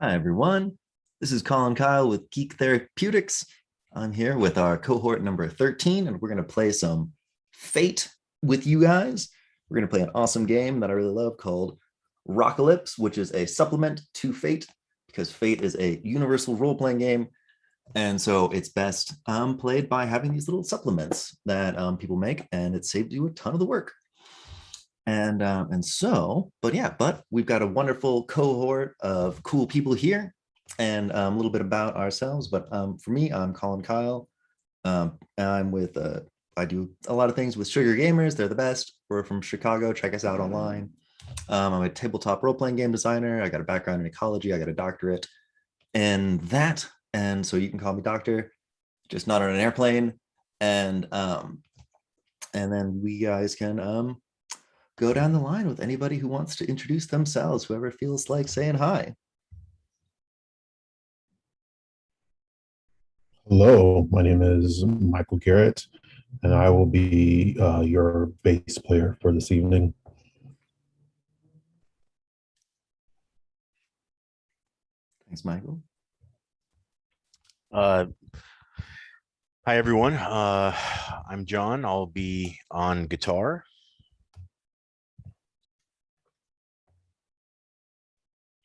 Hi, everyone. This is Colin Kyle with Geek Therapeutics. I'm here with our cohort number 13, and we're going to play some Fate with you guys. We're going to play an awesome game that I really love called Rockalypse, which is a supplement to Fate, because Fate is a universal role-playing game. And so it's best played by having these little supplements that people make, and it saves you a ton of the work. But we've got a wonderful cohort of cool people here, and a little bit about ourselves. But for me, I'm Colin Kyle. I do a lot of things with Sugar Gamers. They're the best. We're from Chicago. Check us out online. I'm a tabletop role-playing game designer. I got a background in ecology. I got a doctorate in that, and so you can call me doctor, just not on an airplane. And then we guys can go down the line with anybody who wants to introduce themselves, whoever feels like saying hi. Hello, my name is Michael Garrett, and I will be your bass player for this evening. Thanks, Michael. Hi, everyone. I'm John. I'll be on guitar.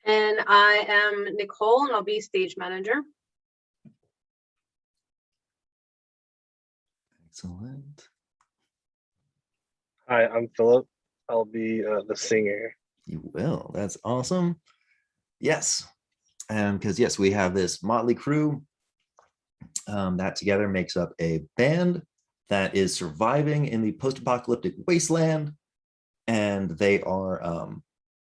And I am Nicole, and I'll be stage manager. Excellent. Hi, I'm Philip. I'll be the singer. You will. That's awesome. Yes. And because, yes, we have this motley crew that together makes up a band that is surviving in the post-apocalyptic wasteland. And they are,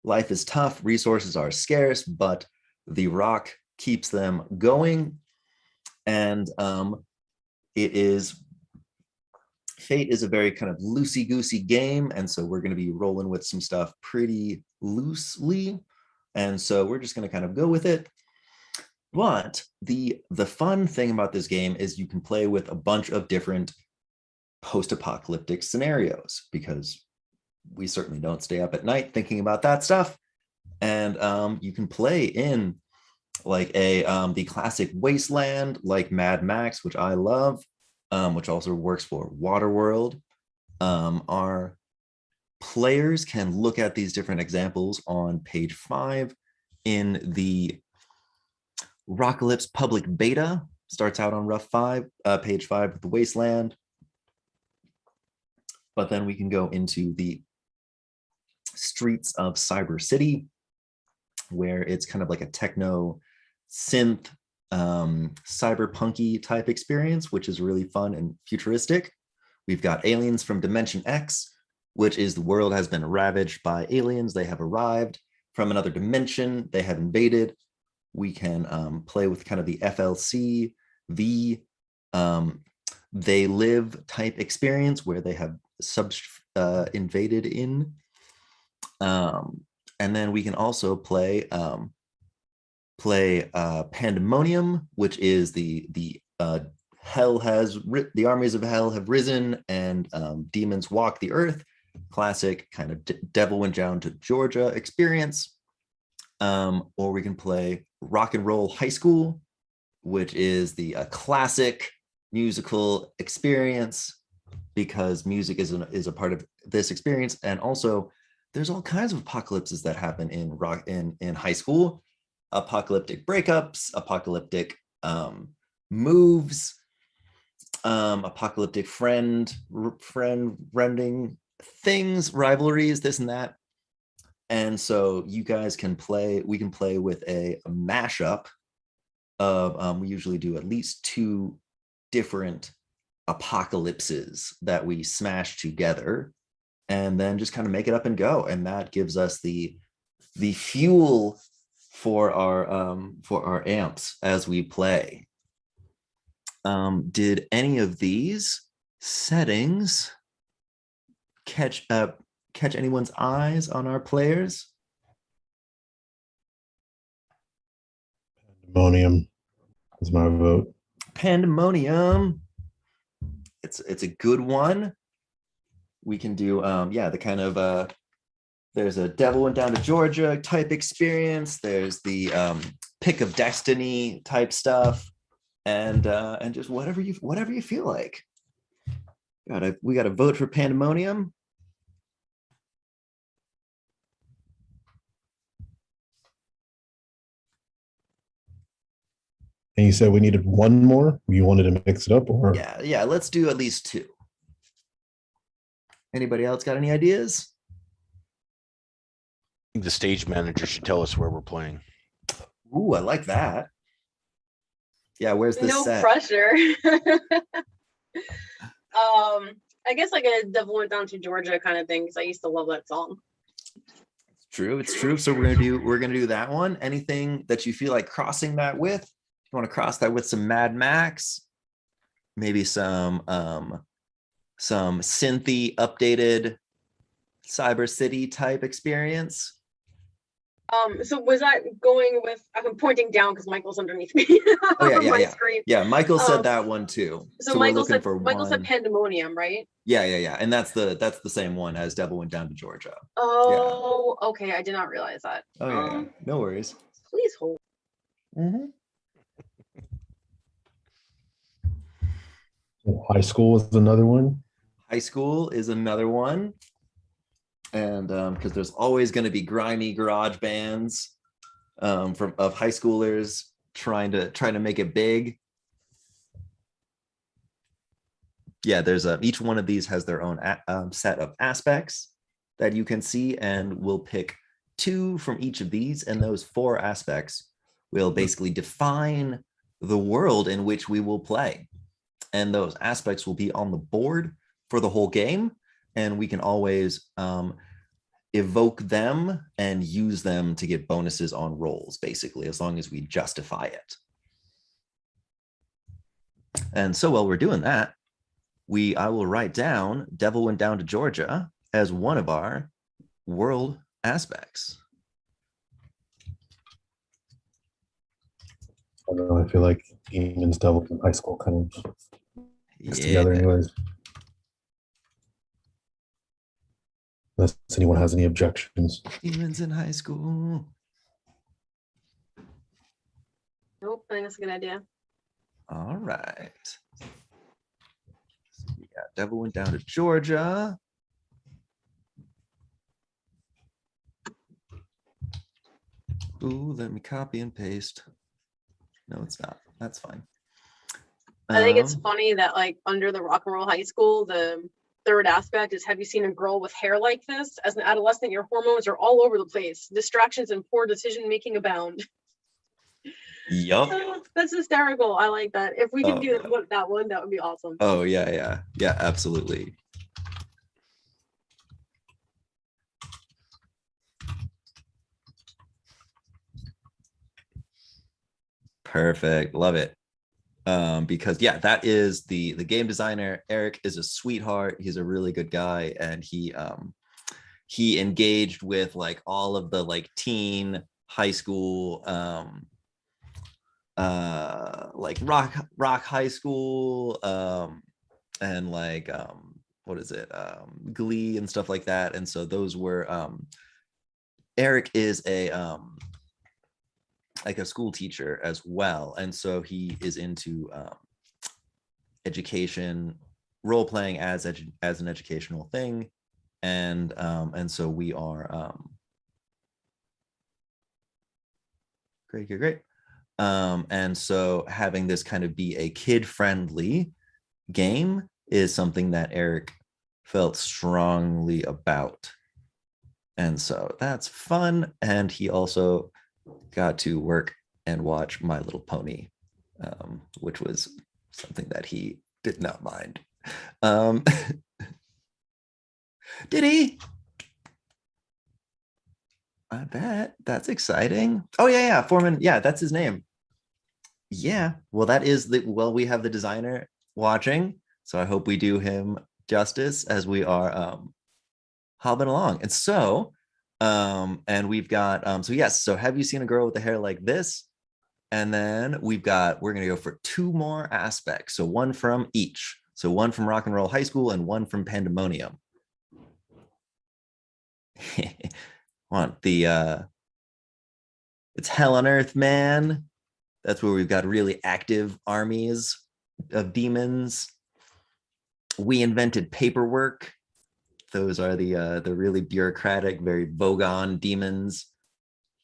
life is tough, resources are scarce, but the rock keeps them going. And Fate is a very kind of loosey-goosey game, and so we're going to be rolling with some stuff pretty loosely, and so we're just going to kind of go with it. But the fun thing about this game is you can play with a bunch of different post-apocalyptic scenarios, because we certainly don't stay up at night thinking about that stuff. And you can play in like the classic wasteland, like Mad Max, which I love, which also works for Waterworld. Our players can look at these different examples on page 5 in the Rockalypse public beta. Starts out on page 5 with the wasteland. But then we can go into the streets of Cyber City, where it's kind of like a techno synth cyberpunky type experience, which is really fun and futuristic. We've got aliens from Dimension X, which is the world has been ravaged by aliens. They have arrived from another dimension. They have invaded. We can play with kind of the FLC, they live type experience where they have invaded in. And then we can also play Pandemonium, which is the armies of hell have risen, and demons walk the earth. Classic kind of Devil Went Down to Georgia experience. Or we can play Rock and Roll High School, which is the classic musical experience, because music is a part of this experience. And also there's all kinds of apocalypses that happen in high school. Apocalyptic breakups, apocalyptic moves, apocalyptic friend rending things, rivalries, this and that. And so you guys can we can play with a mashup of, we usually do at least 2 different apocalypses that we smash together, and then just kind of make it up and go. And that gives us the fuel for our amps as we play. Did any of these settings catch anyone's eyes on our players? Pandemonium is my vote. Pandemonium. It's a good one. We can do the kind of there's a Devil Went Down to Georgia type experience. There's the pick of destiny type stuff, and just whatever you feel like. We gotta vote for Pandemonium. And you said we needed one more. You wanted to mix it up, or Yeah, let's do at least 2. Anybody else got any ideas? The stage manager should tell us where we're playing. Ooh, I like that. Yeah, where's this No set? pressure. I guess like a Devil Went Down to Georgia kind of thing, because I used to love that song. It's true. So we're gonna do that one. Anything that you feel like crossing that with? You want to cross that with some Mad Max, maybe some synthy updated Cyber City type experience. So was that going with? I'm pointing down because Michael's underneath me. Oh yeah, on yeah, my yeah. Screen. Yeah, Michael said that one too. So we're Michael looking said for Michael said one. Pandemonium, right? Yeah, and that's the same one as Devil Went Down to Georgia. Oh, okay. I did not realize that. Oh yeah. No worries. Please hold. high school is another one. High school is another one. And because there's always going to be grimy garage bands of high schoolers trying to make it big. Yeah, there's each one of these has their own set of aspects that you can see, and we'll pick 2 from each of these, and those 4 aspects will basically define the world in which we will play. And those aspects will be on the board for the whole game, and we can always evoke them and use them to get bonuses on rolls, basically, as long as we justify it. And so while we're doing that, I will write down Devil Went Down to Georgia as one of our world aspects. I don't know. I feel like Eamon's Devil in high school kind of mixed Yeah. together, anyways. Unless anyone has any objections. Demons in high school. Nope, I think that's a good idea. All right. So we got Devil Went Down to Georgia. Ooh, let me copy and paste. No, it's not. That's fine. I think it's funny that like under the Rock and Roll High School, the third aspect is, have you seen a girl with hair like this? As an adolescent, your hormones are all over the place. Distractions and poor decision making abound. Yup. That's hysterical. I like that. If we can do yeah. that one, that would be awesome. Oh yeah, absolutely. Perfect, love it. Because yeah, that is the game designer. Eric is a sweetheart. He's a really good guy, and he engaged with like all of the like teen high school like rock high school and like what is it, Glee and stuff like that. And so those were Eric is a like a school teacher as well, and so he is into education, role playing as an educational thing, and so we are great. And so having this kind of be a kid-friendly game is something that Eric felt strongly about. And so that's fun. And he also got to work and watch My Little Pony, which was something that he did not mind. Did he? I bet. That's exciting. Oh yeah, Foreman. Yeah, that's his name. Yeah. Well, we have the designer watching, so I hope we do him justice as we are hobbing along. And so and we've got so yes, so have you seen a girl with the hair like this? And then we're gonna go for 2 more aspects, so one from each, so one from Rock and Roll High School and one from Pandemonium. Want the It's hell on earth, man. That's where we've got really active armies of demons. We invented paperwork. Those are the really bureaucratic, very Vogon demons.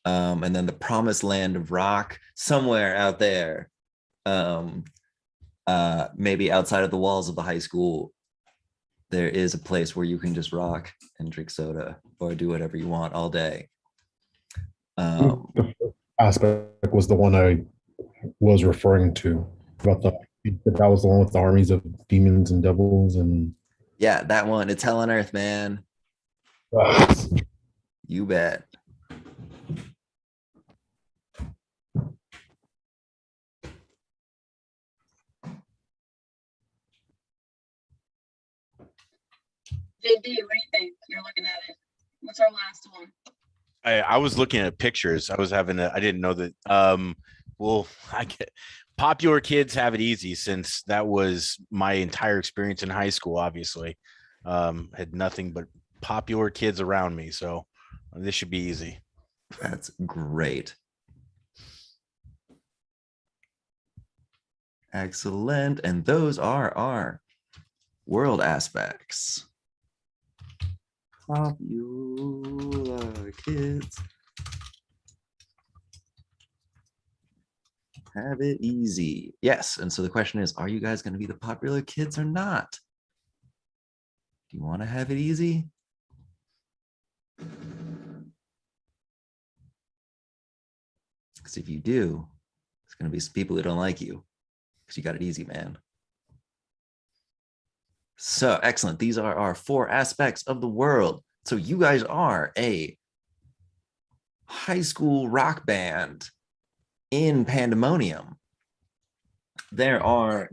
And then the promised land of rock, somewhere out there, maybe outside of the walls of the high school, there is a place where you can just rock and drink soda or do whatever you want all day. The first aspect was the one I was referring to about that was the one with the armies of demons and devils and Yeah, that one. It's hell on earth, man. You bet. JD, what do you think? You're looking at it. What's our last one? I was looking at pictures. I didn't know that. Well, I get popular kids have it easy since that was my entire experience in high school. Obviously, had nothing but popular kids around me, so this should be easy. That's great. Excellent. And those are our world aspects. Popular kids have it easy. Yes. And so the question is, are you guys going to be the popular kids or not? Do you want to have it easy? Because if you do, it's going to be some people who don't like you because you got it easy, man. So excellent. These are our 4 aspects of the world. So you guys are a high school rock band in Pandemonium. There are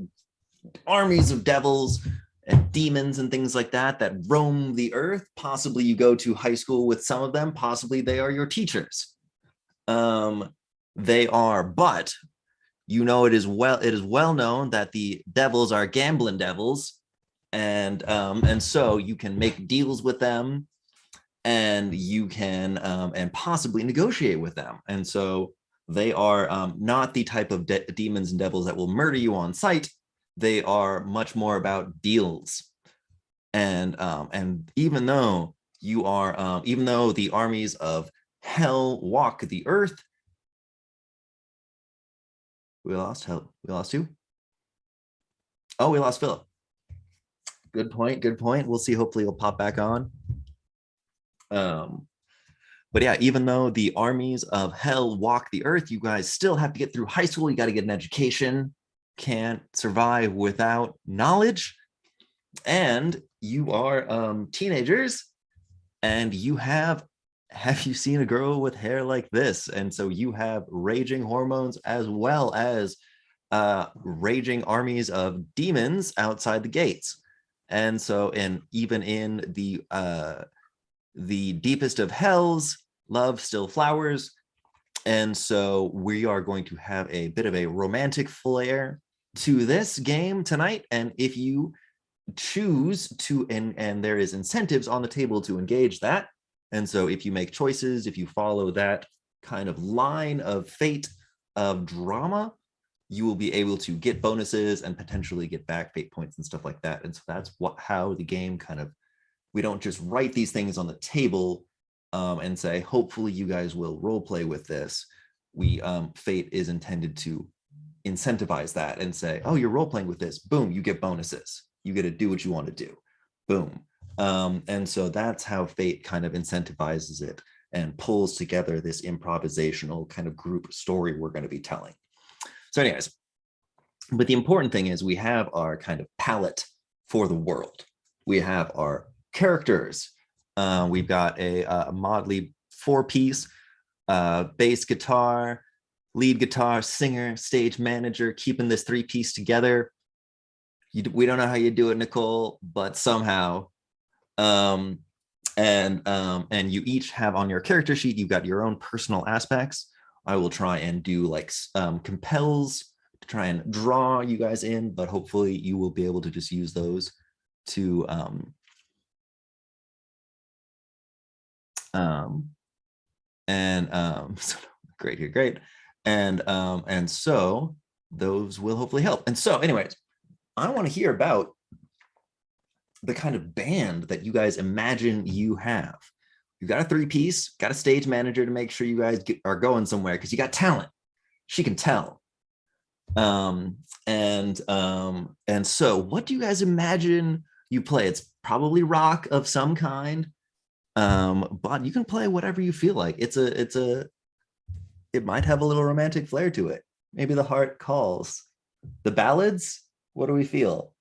armies of devils and demons and things like that that roam the earth. Possibly you go to high school with some of them. Possibly they are your teachers. They are, but you know it is well known that the devils are gambling devils. And so you can make deals with them, and you can and possibly negotiate with them. And so they are not the type of demons and devils that will murder you on sight. They are much more about deals. And even though you are, even though the armies of hell walk the earth, we lost who? Oh, we lost Philip. Good point. We'll see. Hopefully he'll pop back on. But yeah, even though the armies of hell walk the earth, you guys still have to get through high school. You got to get an education. Can't survive without knowledge. And you are teenagers, and you have you seen a girl with hair like this? And so you have raging hormones as well as raging armies of demons outside the gates. And so, even in the deepest of hells, love still flowers. And so we are going to have a bit of a romantic flair to this game tonight. And if you choose to, and there is incentives on the table to engage that. And so if you make choices, if you follow that kind of line of fate of drama, you will be able to get bonuses and potentially get back fate points and stuff like that. And so that's how the game kind of, we don't just write these things on the table and say, hopefully you guys will role play with this. Fate is intended to incentivize that and say, oh, you're role playing with this. Boom, you get bonuses. You get to do what you want to do. Boom. And so that's how fate kind of incentivizes it and pulls together this improvisational kind of group story we're going to be telling. So anyways, but the important thing is we have our kind of palette for the world. We have our characters. We've got a Motley 4-piece, bass guitar, lead guitar, singer, stage manager, keeping this 3-piece together. We don't know how you do it, Nicole, but somehow. And you each have on your character sheet, you've got your own personal aspects. I will try and do like compels to try and draw you guys in, but hopefully you will be able to just use those to great, great. And so those will hopefully help. And so anyways, I want to hear about the kind of band that you guys imagine you have. You've got a 3-piece, got a stage manager to make sure you guys are going somewhere because you got talent. She can tell. And so what do you guys imagine you play? It's probably rock of some kind, but you can play whatever you feel like. It might have a little romantic flair to it. Maybe the heart calls. The ballads, what do we feel?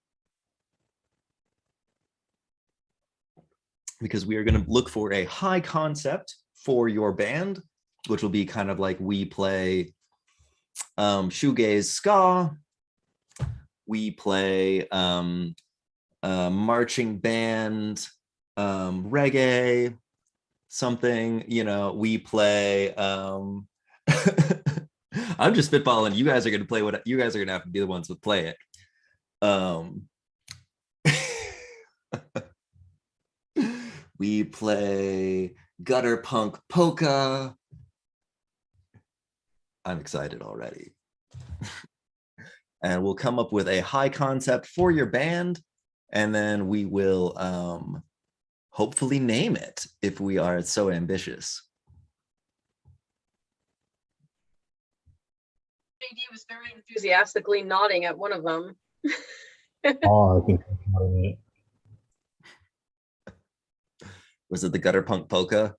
Because we are going to look for a high concept for your band, which will be kind of like we play shoegaze ska, we play marching band, reggae, something, you know, we play I'm just spitballing. You guys are going to play what you guys are going to have to be the ones to play it. We play gutter punk polka. I'm excited already. And we'll come up with a high concept for your band, and then we will hopefully name it if we are so ambitious. JD was very enthusiastically nodding at one of them. Oh, I think that's about it. Was it the gutter punk polka?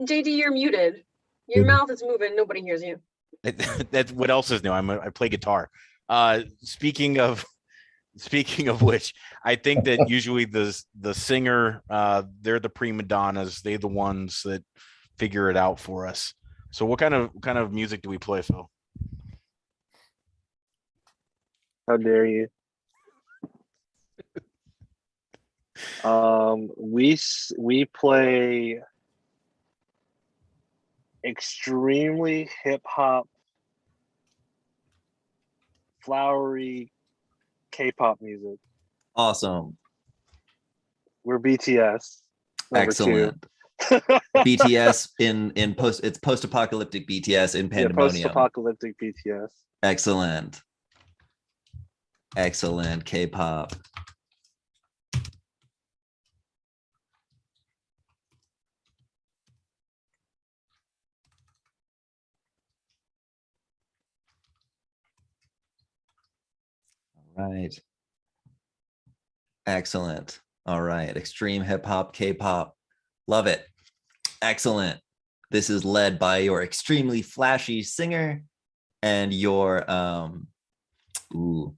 JD, you're muted. Your mouth is moving. Nobody hears you. That's what else is new. I play guitar. Speaking of which, I think that usually the singer, they're the prima donnas. They're the ones that figure it out for us. So what kind of music do we play, Phil? How dare you? We play extremely hip hop, flowery K-pop music. Awesome. We're BTS. Excellent. BTS in post-apocalyptic BTS in Pandemonium. Yeah, post-apocalyptic BTS. Excellent. Excellent K-pop. All right. Excellent. All right. Extreme hip hop, K-pop. Love it. Excellent. This is led by your extremely flashy singer and your ooh.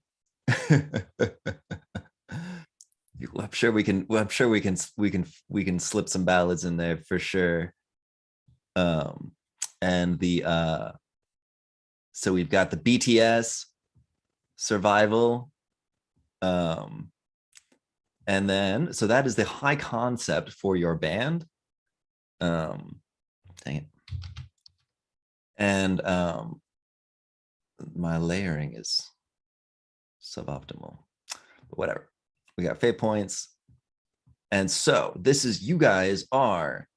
I'm sure we can slip some ballads in there for sure. And the so we've got the BTS Survival, and then so that is the high concept for your band. Dang it. And my layering is suboptimal, but whatever. We got fate points. And so this is, you guys are,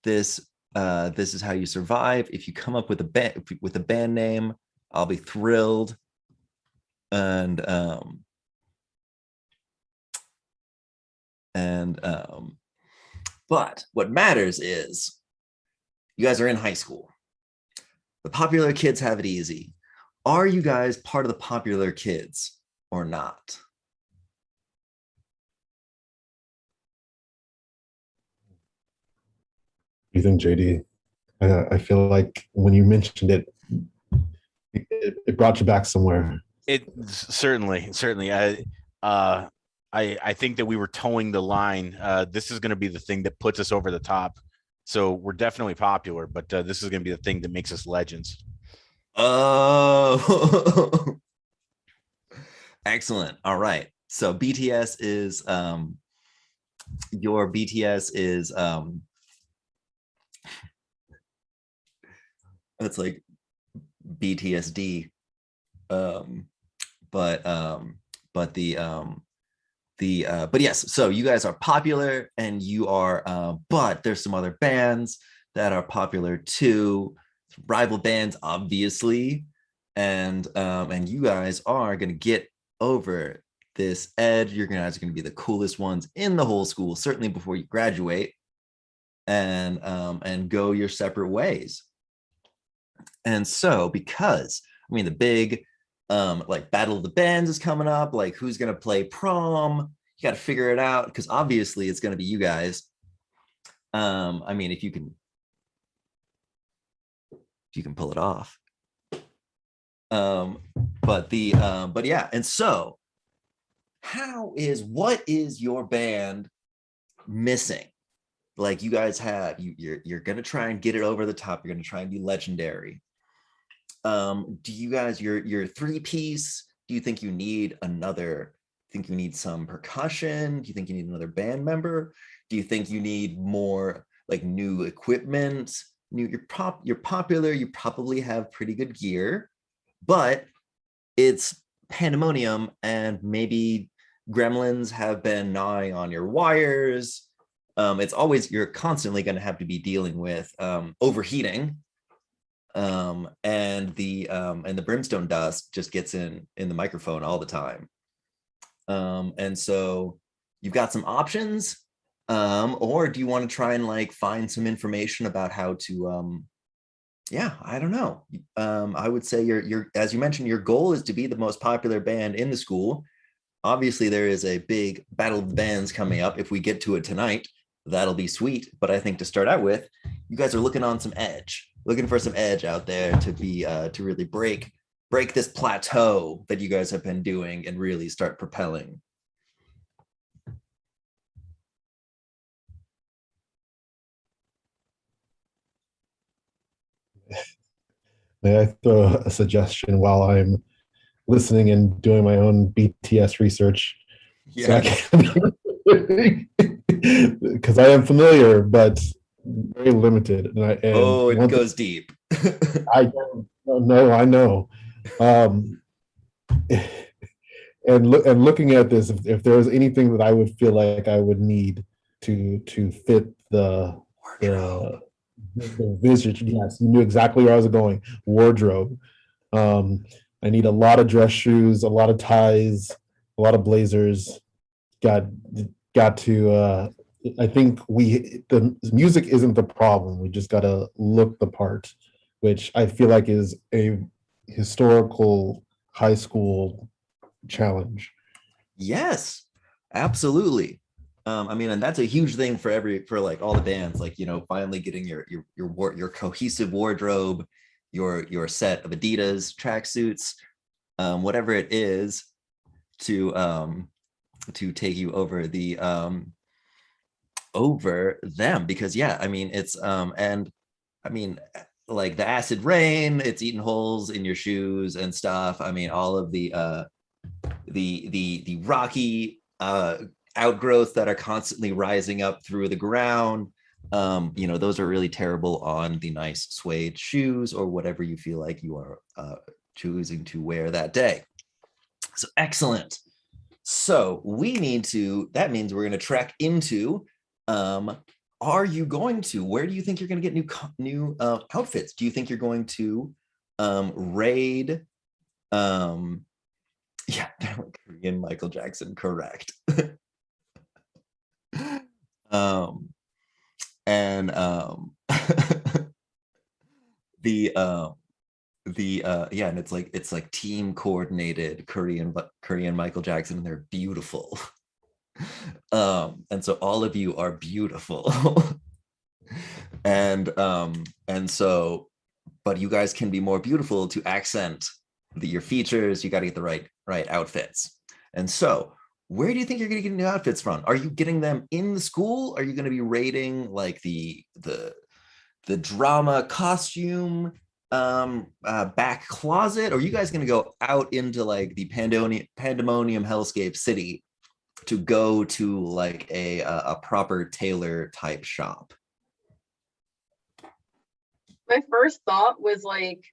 this is how you survive. If you come up with a band name, I'll be thrilled. And but what matters is you guys are in high school. The popular kids have it easy. Are you guys part of the popular kids or not? You think, JD? I feel like when you mentioned it, it brought you back somewhere. It certainly. I think that we were towing the line. This is going to be the thing that puts us over the top. So we're definitely popular, but this is going to be the thing that makes us legends. Oh, excellent. All right. So BTS is your BTS is it's like BTSD, but the but yes, so you guys are popular and you are, but there's some other bands that are popular too, rival bands, obviously. And you guys are going to get over this edge. You guys are going to be the coolest ones in the whole school, certainly before you graduate, and go your separate ways. And so, because I mean, the big like Battle of the Bands is coming up, like who's going to play prom? You got to figure it out, because obviously it's going to be you guys. I mean, if you can pull it off. But yeah, and so what is your band missing? Like, you guys have, you're gonna try and get it over the top, you're gonna try and be legendary. Do you guys, your three-piece, do you think you need some percussion? Do you think you need another band member? Do you think you need more like new equipment? You're popular, you probably have pretty good gear, but it's pandemonium, and maybe gremlins have been gnawing on your wires. You're constantly going to have to be dealing with overheating, and the brimstone dust just gets in the microphone all the time. And so you've got some options, or do you want to try and like find some information about how to yeah, I don't know. I would say you're as you mentioned, your goal is to be the most popular band in the school. Obviously, there is a big battle of the bands coming up. If we get to it tonight, that'll be sweet. But I think to start out with, you guys are looking for some edge out there to be to really break this plateau that you guys have been doing and really start propelling. May I throw a suggestion while I'm listening and doing my own BTS research? Yeah. Because I am familiar, but very limited. It goes deep. I don't know. I know. And looking at this, if there was anything that I would feel like I would need to fit the vision, yes, you knew exactly where I was going. Wardrobe. I need a lot of dress shoes, a lot of ties, a lot of blazers. Got to. I think the music isn't the problem. We just got to look the part, which I feel like is a historical high school challenge. Yes, absolutely. I mean, and that's a huge thing for like all the bands, like, you know, finally getting your cohesive wardrobe, your set of Adidas tracksuits, whatever it is, to take you over over them. Because yeah, I mean, it's and I mean, like the acid rain, it's eating holes in your shoes and stuff. I mean, all of the rocky outgrowths that are constantly rising up through the ground, you know, those are really terrible on the nice suede shoes or whatever you feel like you are choosing to wear that day. So excellent. So that means we're going to trek into, where do you think you're going to get new outfits? Do you think you're going to raid, yeah, Korean Michael Jackson, correct. And yeah, and it's like team coordinated Korean Michael Jackson, and they're beautiful. And so all of you are beautiful. and so, but you guys can be more beautiful to accent your features. You got to get the right outfits. And so, where do you think you're going to get new outfits from? Are you getting them in the school? Are you going to be raiding like the drama costume back closet? Or are you guys going to go out into like the pandemonium hellscape city to go to like a proper tailor type shop? My first thought was like,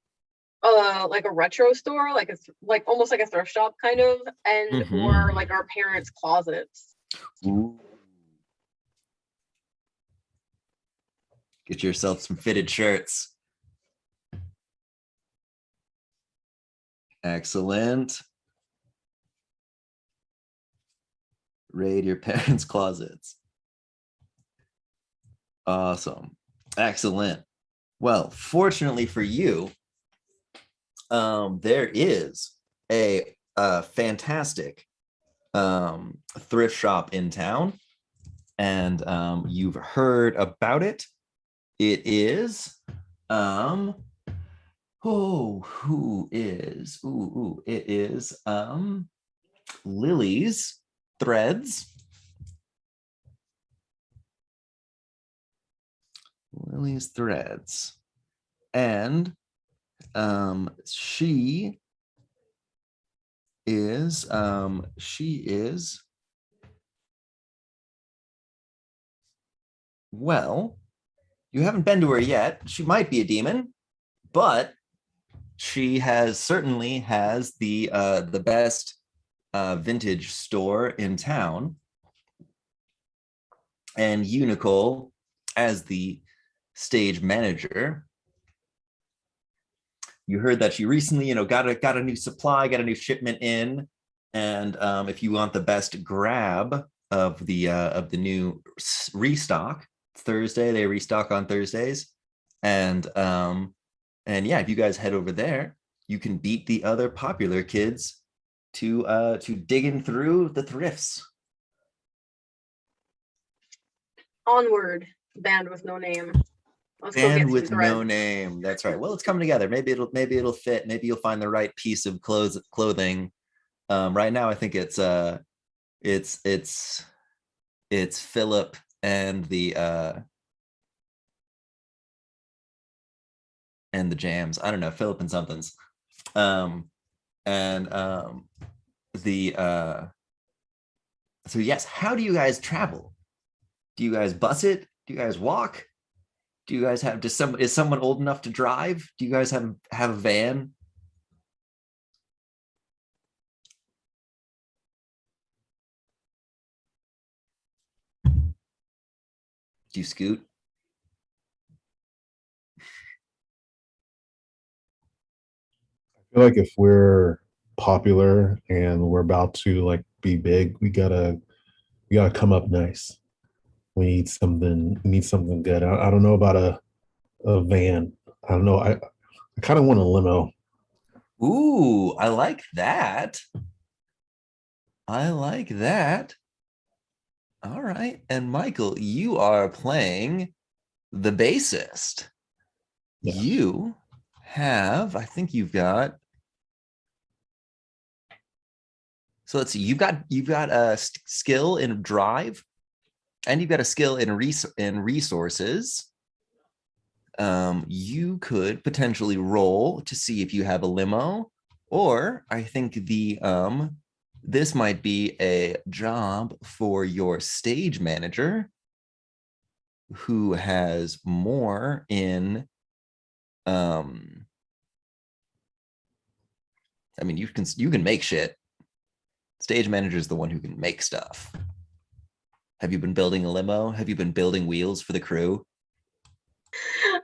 like a retro store, like it's like almost like a thrift shop kind of, and or like our parents' closets. Ooh. Get yourself some fitted shirts. Excellent. Raid your parents' closets. Awesome. Excellent. Well, fortunately for you, there is a fantastic thrift shop in town, and you've heard about it. It is it is Lily's Threads. Lily's Threads. And she is well, you haven't been to her yet. She might be a demon, but she certainly has the best vintage store in town. And you, Nicole, as the stage manager, you heard that she recently, got a new supply, got a new shipment in, and if you want the best grab of the new restock, Thursday, they restock on Thursdays, and yeah, if you guys head over there, you can beat the other popular kids to digging through the thrifts. Onward, band with no name. Let's go Band get with some no thread. name. That's right. Well, it's coming together. Maybe it'll fit. Maybe you'll find the right piece of clothing. Right now, I think it's Philip and the Jams. I don't know, Philip and somethings. So yes, how do you guys travel? Do you guys bus it? Do you guys walk? Do you guys have, is someone old enough to drive? Do you guys have a van? Do you scoot? I feel like if we're popular and we're about to like be big, we gotta come up nice. We need something good. I don't know about a van. I don't know. I kind of want a limo. Ooh, I like that. I like that. All right. And Michael, you are playing the bassist. Yeah. You have, I think you've got, so let's see, you've got a skill in drive, and you've got a skill in resources. You could potentially roll to see if you have a limo, or I think this might be a job for your stage manager, who has more in I mean, you can make shit. Stage manager is the one who can make stuff. Have you been building a limo? Have you been building wheels for the crew?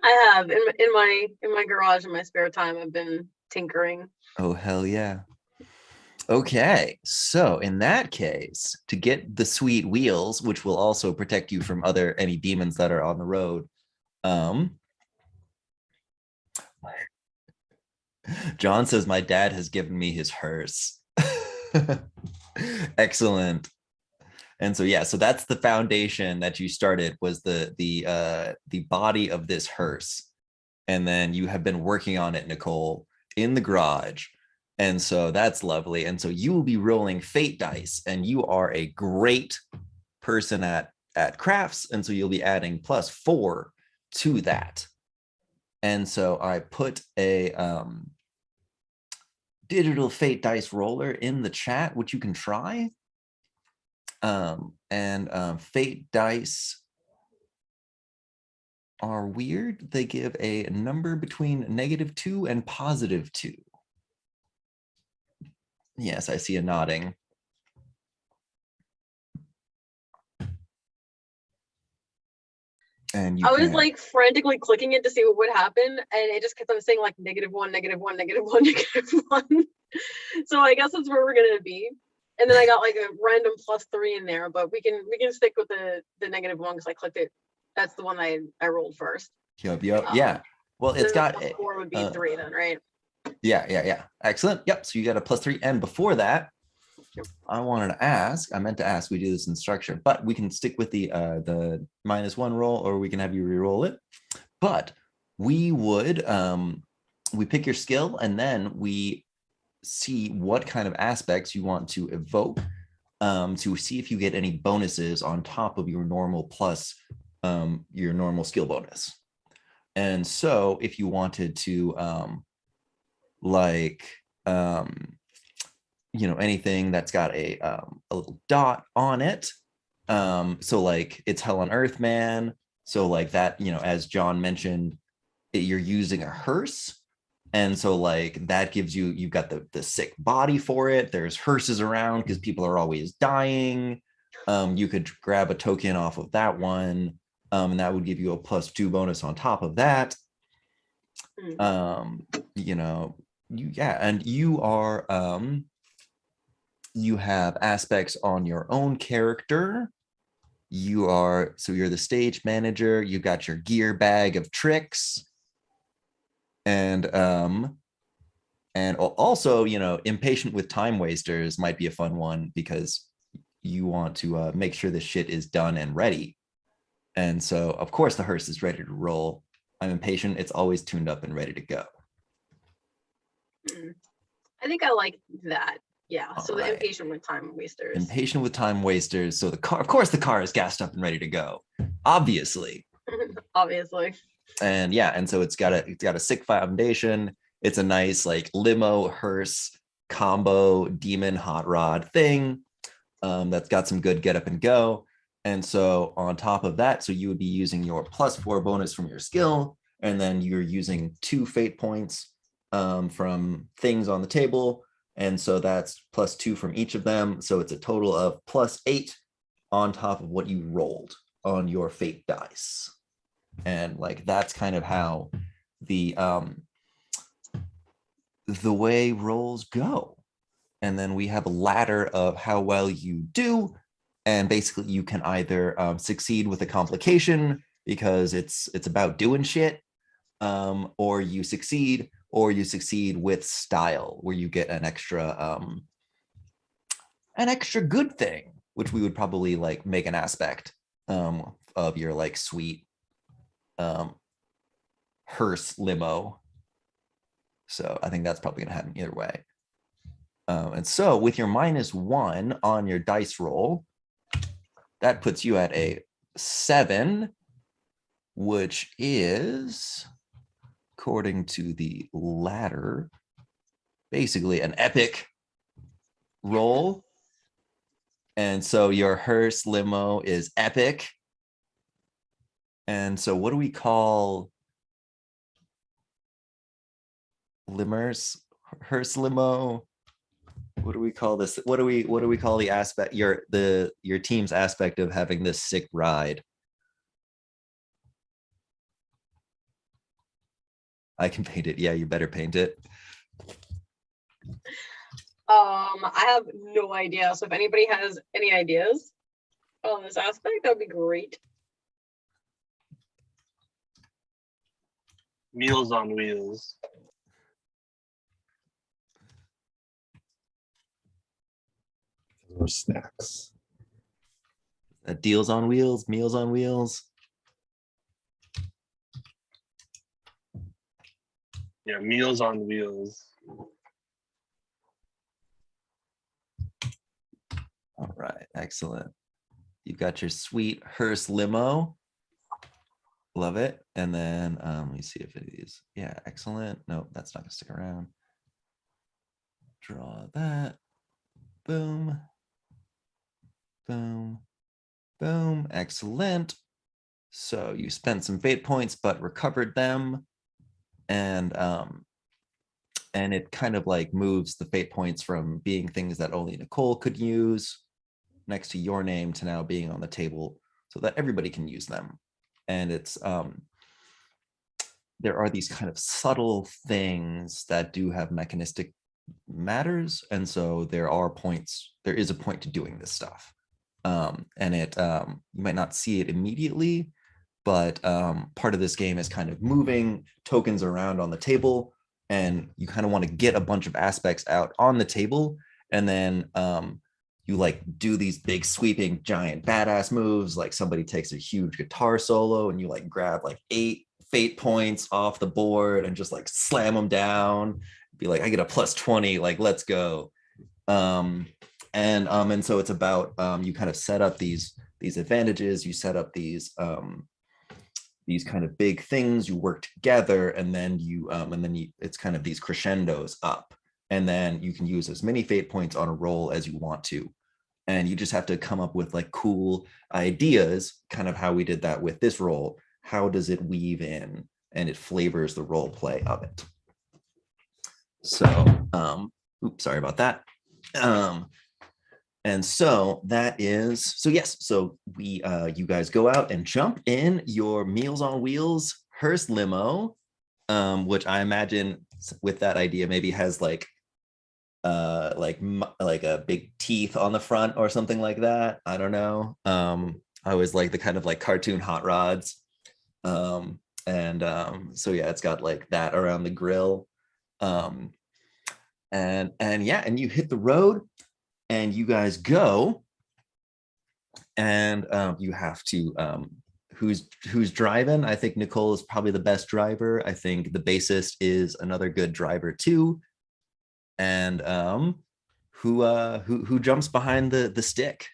I have in my garage in my spare time. I've been tinkering. Oh, hell yeah. Okay, so in that case, to get the sweet wheels, which will also protect you from any demons that are on the road, John says my dad has given me his hearse. Excellent. And so yeah, so that's the foundation that you started, was the body of this hearse, and then you have been working on it, Nicole, in the garage. And so that's lovely. And so you will be rolling fate dice, and you are a great person at crafts, and so you'll be adding +4 to that. And so I put a digital fate dice roller in the chat, which you can try. Fate dice are weird. They give a number between -2 and +2. Yes, I see a nodding. And you I was can, like frantically clicking it to see what would happen, and it just kept on saying like -1, -1, -1, -1. So I guess that's where we're gonna be. And then I got like a random +3 in there, but we can stick with the -1 because I clicked it. That's the one I rolled first. yep, yeah. Well, it's Then got the +4 would be 3 then, right? yeah. Excellent. Yep. So you got a +3. And before that, I meant to ask, we do this in structure, but we can stick with the -1 roll, or we can have you re-roll it. But we would, we pick your skill, and then we see what kind of aspects you want to evoke, to see if you get any bonuses on top of your normal plus your normal skill bonus. And so if you wanted to anything that's got a little dot on it, so like it's Hell on Earth Man, so like that, as John mentioned, you're using a hearse, and so like that gives you've got the sick body for it. There's hearses around because people are always dying. You could grab a token off of that one, and that would give you a +2 bonus on top of that. And you are you have aspects on your own character. You're the stage manager. You got your gear bag of tricks, and also, impatient with time wasters might be a fun one, because you want to make sure this shit is done and ready. And so, of course, the hearse is ready to roll. I'm impatient. It's always tuned up and ready to go. I think I like that. Yeah. All So the right. impatient with time wasters. Impatient with time wasters. So the car, of course, the car is gassed up and ready to go, obviously. Obviously. And yeah, and so it's got a sick foundation. It's a nice like limo hearse combo demon hot rod thing, that's got some good get up and go. And so on top of that, so you would be using your +4 bonus from your skill, and then you're using 2 fate points from things on the table. And so that's +2 from each of them. So it's a total of +8 on top of what you rolled on your fate dice. And like that's kind of how the way rolls go. And then we have a ladder of how well you do. And basically you can either succeed with a complication, because it's about doing shit, or you succeed with style, where you get an extra good thing, which we would probably like make an aspect of your like sweet hearse limo. So I think that's probably gonna happen either way. And so with your -1 on your dice roll, that puts you at a 7, which is, according to the ladder, basically an epic roll. And so your hearse limo is epic. And so what do we call hearse limo? What do we call this? What do we call the aspect, your team's aspect of having this sick ride? I can paint it. Yeah, you better paint it. I have no idea. So if anybody has any ideas on this aspect, that would be great. Meals on Wheels. Or snacks. Deals on wheels, meals on wheels. Yeah, Meals on Wheels. All right, excellent. You've got your sweet hearse limo. Love it. And then let me see if it is. Yeah, excellent. No, that's not gonna stick around. Draw that. Boom. Boom. Boom. Excellent. So you spent some fate points, but recovered them. And it kind of like moves the fate points from being things that only Nicole could use next to your name to now being on the table so that everybody can use them. And it's there are these kind of subtle things that do have mechanistic matters, and so there is a point to doing this stuff. And it you might not see it immediately, but part of this game is kind of moving tokens around on the table, and you kind of want to get a bunch of aspects out on the table, and then you like do these big sweeping giant badass moves, like somebody takes a huge guitar solo and you like grab like 8 fate points off the board and just like slam them down, be like, I get a plus 20, like let's go. And so it's about you kind of set up these advantages, you set up these kind of big things, you work together, and then you it's kind of these crescendos up, and then you can use as many fate points on a roll as you want to, and you just have to come up with like cool ideas, kind of how we did that with this roll. How does it weave in and it flavors the role play of it? So oops, sorry about that. And so that is, so yes, so we you guys go out and jump in your Meals on Wheels hearse limo, which I imagine with that idea maybe has like a big teeth on the front or something like that. I don't know. I always like the kind of like cartoon hot rods. So yeah, it's got like that around the grill. And you hit the road and you guys go, and you have to who's driving? I think Nicole is probably the best driver. I think the bassist is another good driver too. And who jumps behind the stick?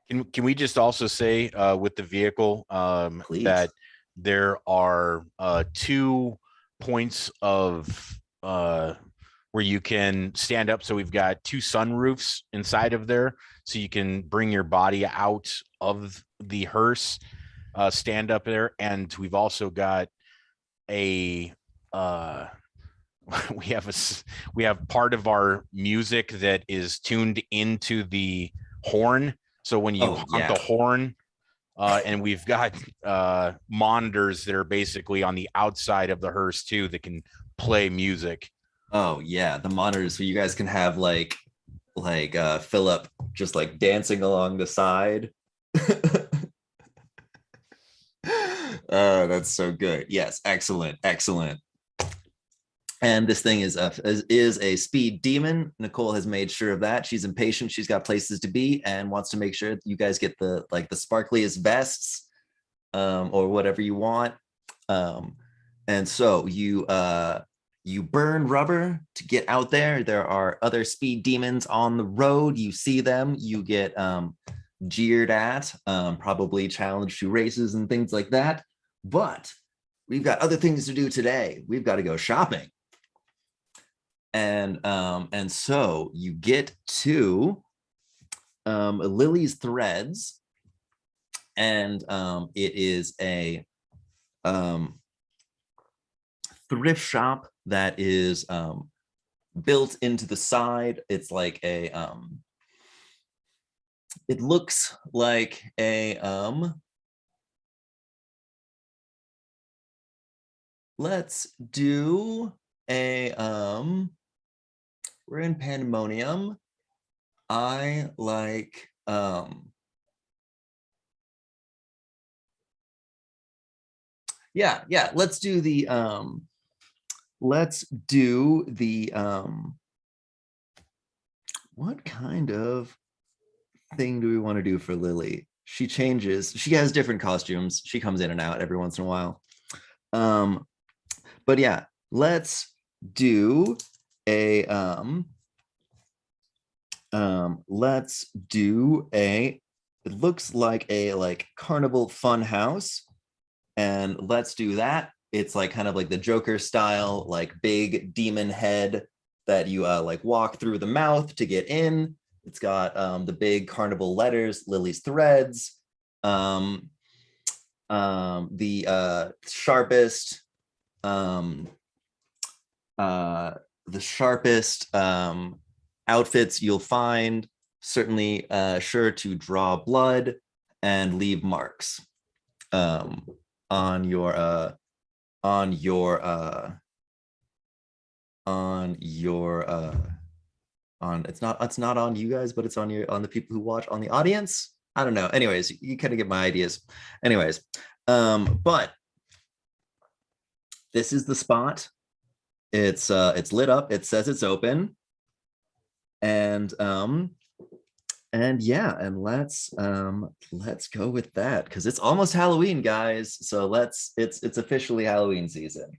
Can we just also say with the vehicle that there are 2 points of where you can stand up. So we've got 2 sunroofs inside of there, so you can bring your body out of the hearse, stand up there, and we've also got a we have part of our music that is tuned into the horn. So when you honk the horn, and we've got monitors that are basically on the outside of the hearse too that can play music. Oh yeah, the monitors, so you guys can have like Philip just like dancing along the side. Oh, that's so good. Yes, excellent. And this thing is a speed demon. Nicole has made sure of that. She's impatient. She's got places to be and wants to make sure that you guys get the sparkliest vests, or whatever you want. And so you burn rubber to get out there. There are other speed demons on the road. You see them. You get jeered at, probably challenged to races and things like that. But we've got other things to do today. We've got to go shopping. And so you get to Lily's Threads, and it is a thrift shop that is built into the side. It's like a it looks like a let's do a we're in Pandemonium. I like yeah, let's do the what kind of thing do we want to do for Lily? She changes, she has different costumes, she comes in and out every once in a while. But yeah, let's do a it looks like a carnival fun house, and let's do that. It's like kind of like the Joker style, like big demon head that you like walk through the mouth to get in. It's got the big carnival letters, Lily's Threads. the sharpest outfits you'll find, certainly sure to draw blood and leave marks on your it's not on you guys, but it's on the people who watch, on the audience. I don't know. Anyways, you kind of get my ideas. Anyways, but this is the spot. It's lit up. It says it's open. And yeah, and let's go with that, because it's almost Halloween, guys. So it's officially Halloween season.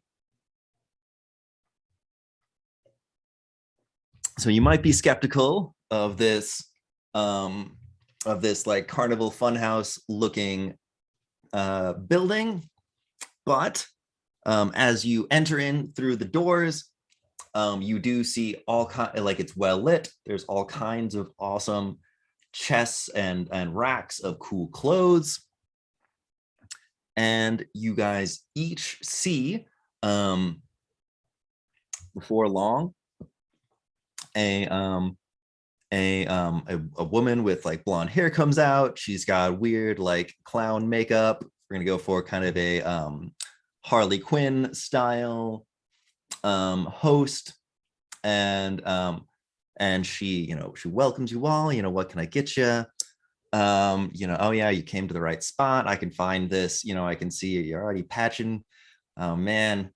So you might be skeptical of this like carnival funhouse looking building, but as you enter in through the doors, you do see like it's well lit. There's all kinds of awesome chests and racks of cool clothes, and you guys each see before long a woman with like blonde hair comes out. She's got weird like clown makeup. We're gonna go for kind of a Harley Quinn style host, and she she welcomes you all. What can I get you? Oh yeah, you came to the right spot. I can find this. I can see you're already patching. Oh man.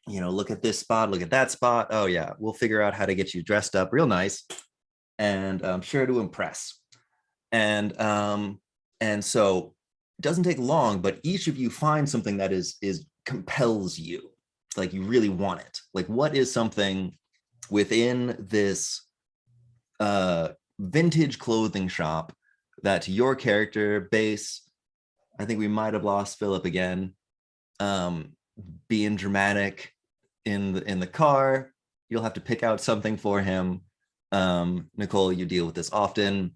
Look at this spot, look at that spot. Oh yeah, we'll figure out how to get you dressed up real nice and sure to impress. And so it doesn't take long, but each of you find something that is compels you, like you really want it. Like, what is something within this vintage clothing shop that, to your character base, I think we might have lost Philip again, being dramatic in the car. You'll have to pick out something for him. Nicole, you deal with this often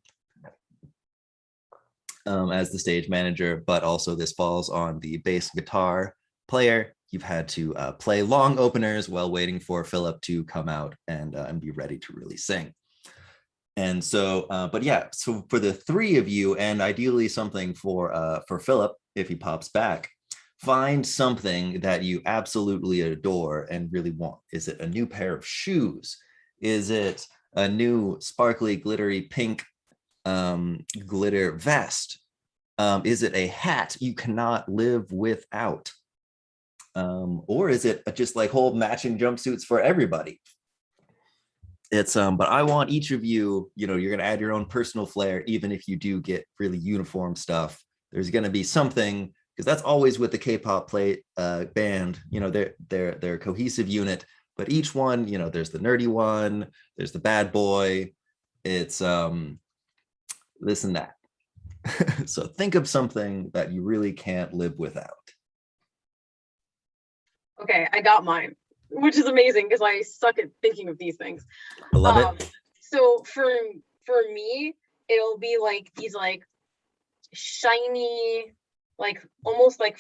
as the stage manager, but also this falls on the bass guitar player. You've had to play long openers while waiting for Philip to come out and be ready to really sing. And so, but yeah, so for the three of you, and ideally something for Philip if he pops back, find something that you absolutely adore and really want. Is it a new pair of shoes? Is it a new sparkly, glittery pink glitter vest? Is it a hat you cannot live without? Or is it just like whole matching jumpsuits for everybody? It's but I want each of you, you're gonna add your own personal flair, even if you do get really uniform stuff. There's gonna be something, because that's always with the K-pop band, they're a cohesive unit, but each one, there's the nerdy one, there's the bad boy, it's this and that. So think of something that you really can't live without. Okay, I got mine, which is amazing because I suck at thinking of these things. I love it. So for me, it'll be like these like shiny, like almost like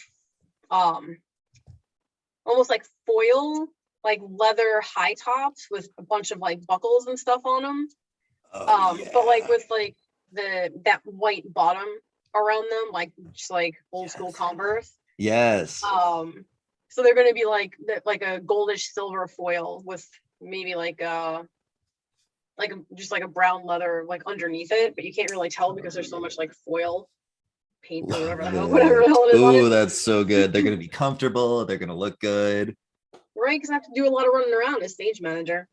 foil, like leather high tops with a bunch of like buckles and stuff on them. Yeah. But like with like that white bottom around them, like just like old school Converse. Yes. So they're going to be like a goldish silver foil with maybe just like a brown leather like underneath it, but you can't really tell because there's so much like foil paint or whatever the hell it is on it. Ooh, that's so good. They're going to be comfortable. They're going to look good. Right, because I have to do a lot of running around as stage manager.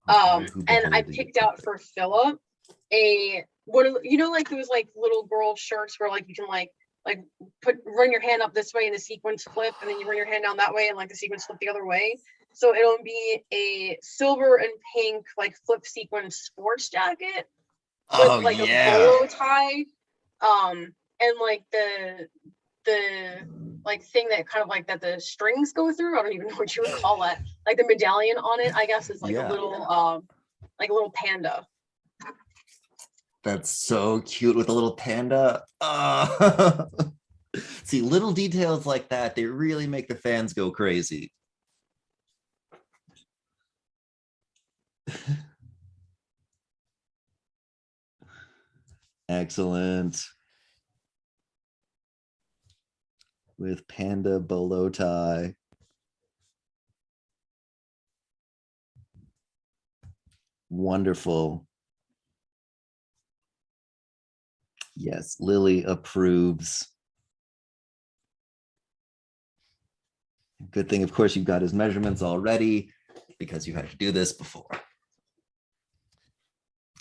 And I picked out for Philip like those like little girl shirts where like you can like run your hand up this way and the sequins flip, and then you run your hand down that way and like the sequins flip the other way. So it'll be a silver and pink like flip sequin sports jacket with like a bolo tie, and like the like thing that kind of like that the strings go through. I don't even know what you would call it. Like the medallion on it, I guess, is like a little panda. That's so cute with a little panda. See, little details like that, they really make the fans go crazy. Excellent. With panda bolo tie. Wonderful. Yes, Lily approves. Good thing, of course, you've got his measurements already because you had to do this before.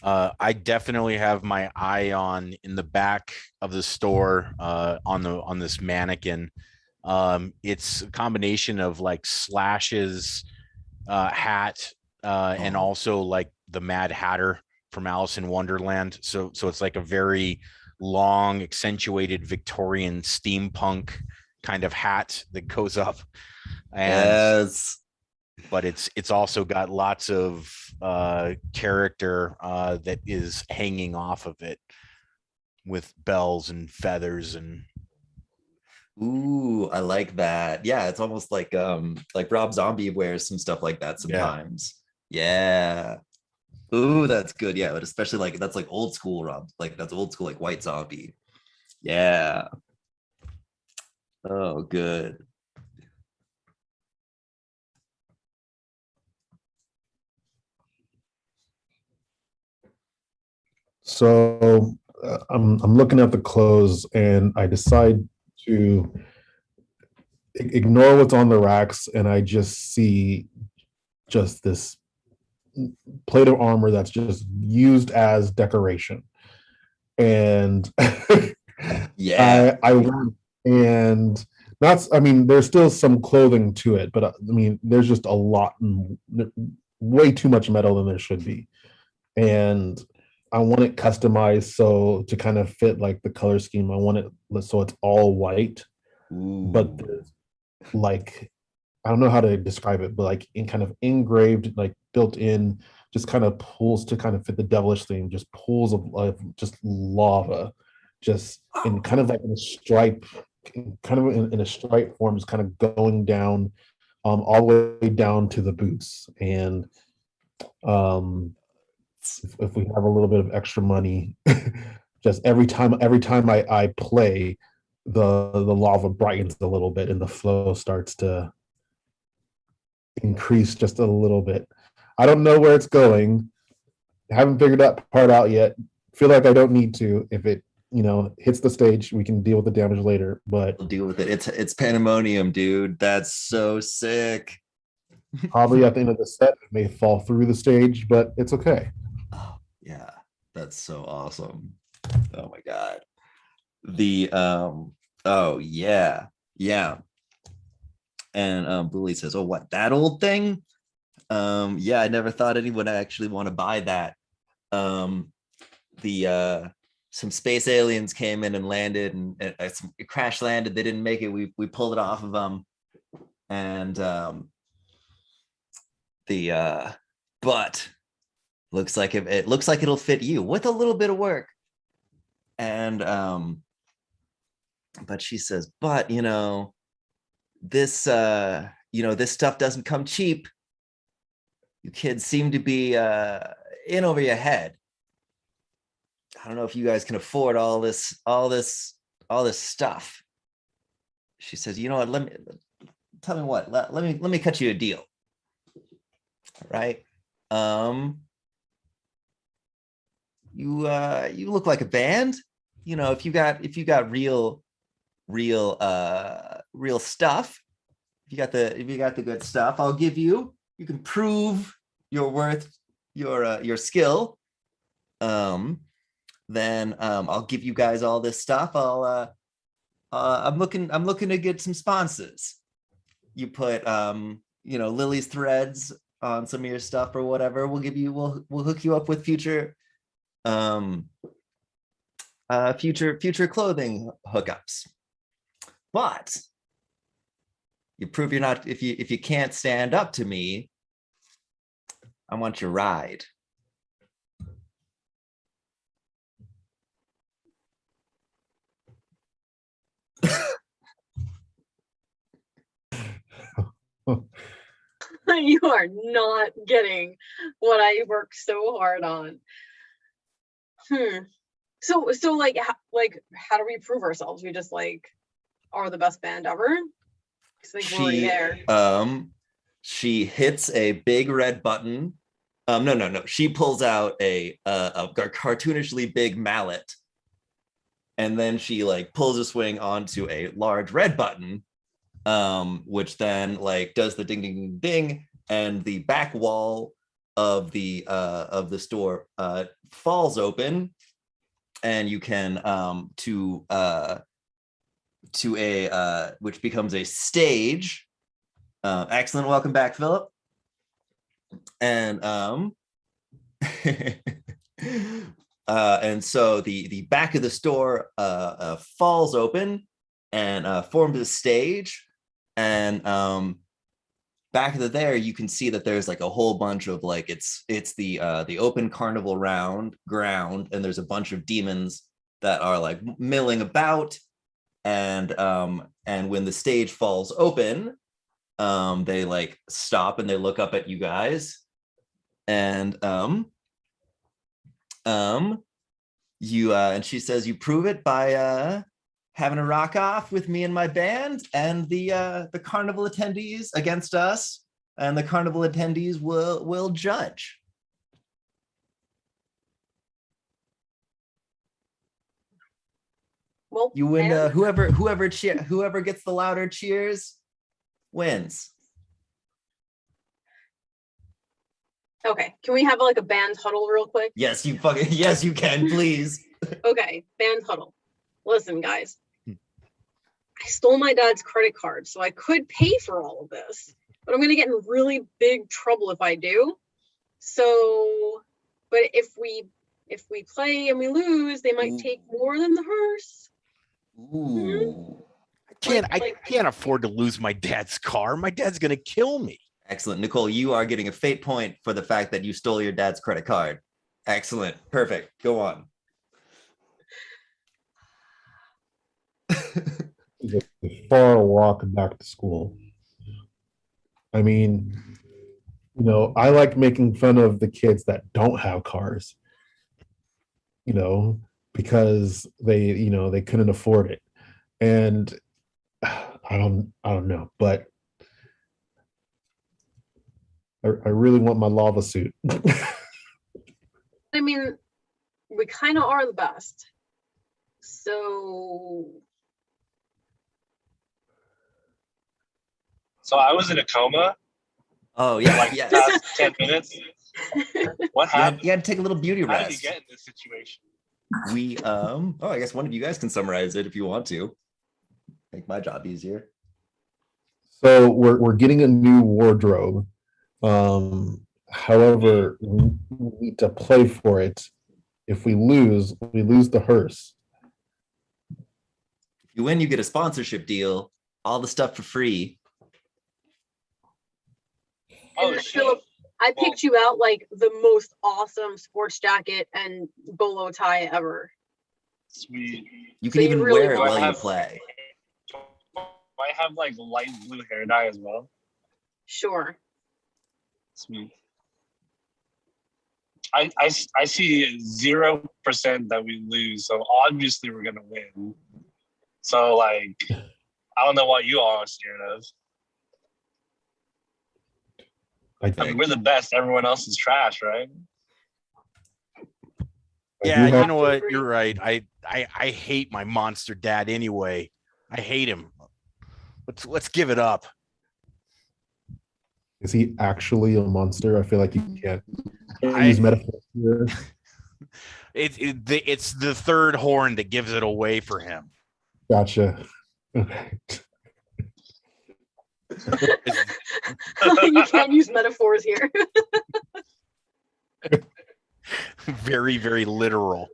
I definitely have my eye on in the back of the store on this mannequin. It's a combination of like Slash's hat and also like the Mad Hatter from Alice in Wonderland. So it's like a very long, accentuated Victorian steampunk kind of hat that goes up. And Yes. but it's also got lots of character that is hanging off of it with bells and feathers and Ooh, I like that. Yeah, it's almost like Rob Zombie wears some stuff like that sometimes. Yeah. Ooh, that's good. Yeah, but especially like that's like old school Rob, like that's old school like White Zombie. Yeah. Oh, good. So I'm looking at the clothes and I decide to ignore what's on the racks, and I just see just this plate of armor that's just used as decoration. And Yeah. I want, and that's, I mean, there's still some clothing to it, but I mean, there's just a lot, way too much metal than there should be. And I want it customized so to kind of fit like the color scheme. I want it so it's all white, but Ooh. there's like, I don't know how to describe it, but like in kind of engraved, like built in, just kind of pools to kind of fit the devilish theme, just pools of just lava, just in kind of like in a stripe, kind of in a stripe form, just kind of going down, all the way down to the boots. And if we have a little bit of extra money, just every time I play, the lava brightens a little bit and the flow starts to increase just a little bit. I don't know where it's going. I haven't figured that part out yet. Feel like I don't need to. If it, hits the stage, we can deal with the damage later. But We'll deal with it. It's pandemonium, dude. That's so sick. probably at the end of the set, it may fall through the stage, but it's okay. Oh, yeah. That's so awesome. Oh my God. The oh yeah. Yeah. And Bully says, "Oh, what, that old thing?" Yeah, I never thought anyone would actually want to buy that. The some space aliens came in and landed, and it crash landed. They didn't make it. We pulled it off of them, and but looks like it looks like it'll fit you with a little bit of work. And but she says, but this this stuff doesn't come cheap. You kids seem to be in over your head. I don't know if you guys can afford all this stuff. She says, you know what, tell me what, let me cut you a deal. All right. You look like a band. If you got real stuff, if you got the good stuff, I'll give you. You can prove your worth, your skill. Then I'll give you guys all this stuff. I'm looking to get some sponsors. You put Lily's threads on some of your stuff or whatever. We'll hook you up with future future clothing hookups. But you prove you're not, if you can't stand up to me, I want your ride. You are not getting what I worked so hard on. So like how do we prove ourselves? We just like are the best band ever? It's like we're already there. She hits a big red button. No. She pulls out a cartoonishly big mallet, and then she like pulls a swing onto a large red button, which then like does the ding ding ding ding, and the back wall of the store falls open, and you can to a which becomes a stage. Excellent. Welcome back, Philip. And and so the back of the store falls open and forms a stage. And back of there, you can see that there's like a whole bunch of like it's the open carnival ground, and there's a bunch of demons that are like milling about. And when the stage falls open, they like stop and they look up at you guys, and you and she says you prove it by having a rock off with me and my band and the carnival attendees against us, and the carnival attendees will judge. Well, You win. and Whoever gets the louder cheers wins. okay, can we have like a band huddle real quick? Yes, you can, please. Okay, band huddle. Listen, guys, I stole my dad's credit card, so I could pay for all of this, but I'm gonna get in really big trouble if I do. So, but if we play and we lose, they might take more than the hearse. Ooh. I can't afford to lose my dad's car. My dad's gonna kill me. Excellent. Nicole, you are getting a fate point for the fact that you stole your dad's credit card. Excellent. Perfect. Go on. It's a far walk back to school. I mean, I like making fun of the kids that don't have cars, because they couldn't afford it. And I don't know, but I really want my lava suit. I mean, we kind of are the best. So I was in a coma. Oh yeah, like yes. past 10 minutes. What happened? You had to take a little beauty How did you rest. get in this situation? I guess one of you guys can summarize it if you want to. Make my job easier. So we're getting a new wardrobe. However, we need to play for it. If we lose the hearse. If you win, you get a sponsorship deal. All the stuff for free. Oh, and shit. Philip, I picked you out like the most awesome sports jacket and bolo tie ever. Sweet. You So can you even really wear it want while you have- play. Do I have like light blue hair dye as well? Sure. Sweet. I see 0% that we lose, so obviously we're gonna win. So like, I don't know what you all are scared of. I mean, we're the best. Everyone else is trash, right? Yeah, have- you know what? You're right. I hate my monster dad anyway. I hate him. Let's give it up. Is he actually a monster? I feel like you can't I- use metaphors here. It's the third horn that gives it away for him. Gotcha. Okay. You can't use metaphors here. Very, very literal.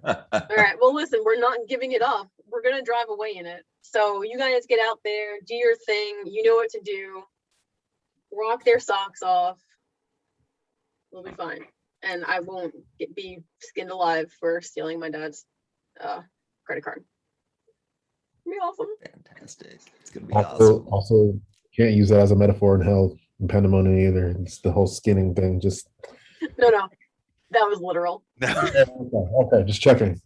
All right. Well, listen, we're not giving it up. We're going to drive away in it. So you guys get out there, do your thing. You know what to do. Rock their socks off. We'll be fine. And I won't be skinned alive for stealing my dad's credit card. Be awesome. Fantastic. It's gonna be awesome. Also, can't use that as a metaphor in hell in pandemonium either. It's the whole skinning thing. Just No, that was literal. okay, just checking.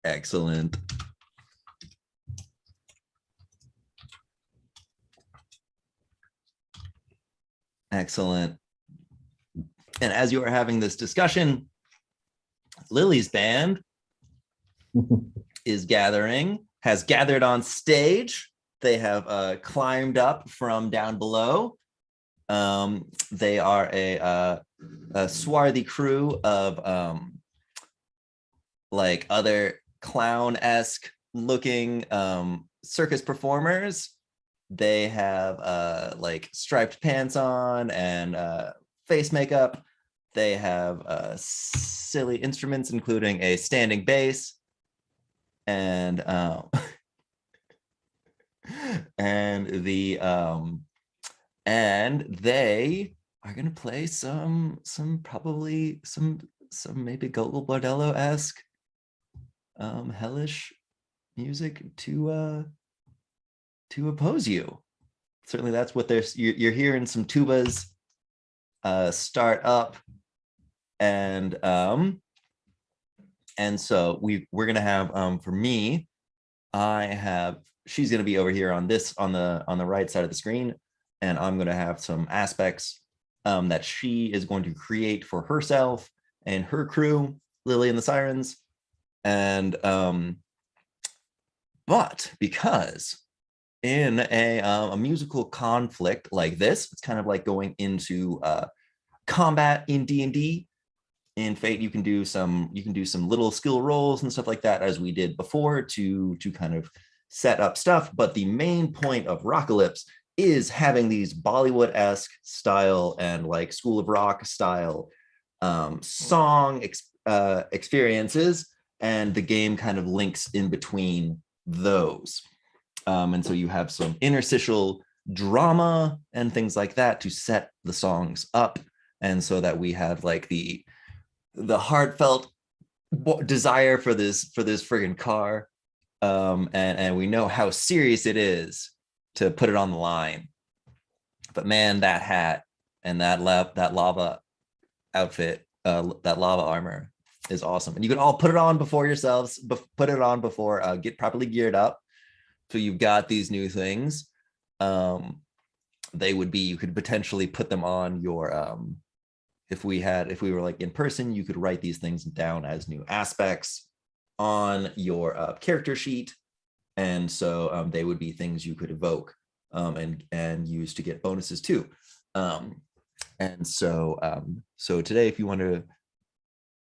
Excellent. Excellent. And as you are having this discussion, Lily's band has gathered on stage. They have climbed up from down below. They are a swarthy crew of like other clown-esque looking circus performers. They have like striped pants on and face makeup. They have silly instruments, including a standing bass and and they are gonna play some maybe Gogol Bordello-esque hellish music to oppose you. Certainly that's what you're hearing some tubas start up, and so we're gonna have for me, she's gonna be over here on the right side of the screen, and I'm gonna have some aspects that she is going to create for herself and her crew, Lily and the Sirens. And but because in a musical conflict like this, it's kind of like going into combat in D&D. In Fate, you can do some little skill rolls and stuff like that, as we did before, to kind of set up stuff. But the main point of Rockalypse is having these Bollywood-esque style and like School of Rock style song experiences, and the game kind of links in between those. And so you have some interstitial drama and things like that to set the songs up, and so that we have like the heartfelt desire for this friggin' car, and we know how serious it is to put it on the line. But man, that hat and that lava outfit, that lava armor is awesome, and you can all put it on before yourselves. Put it on before get properly geared up. So you've got these new things. They would be, you could potentially put them on your if we were like in person, you could write these things down as new aspects on your character sheet, and so they would be things you could evoke and use to get bonuses too. And so today, if you want to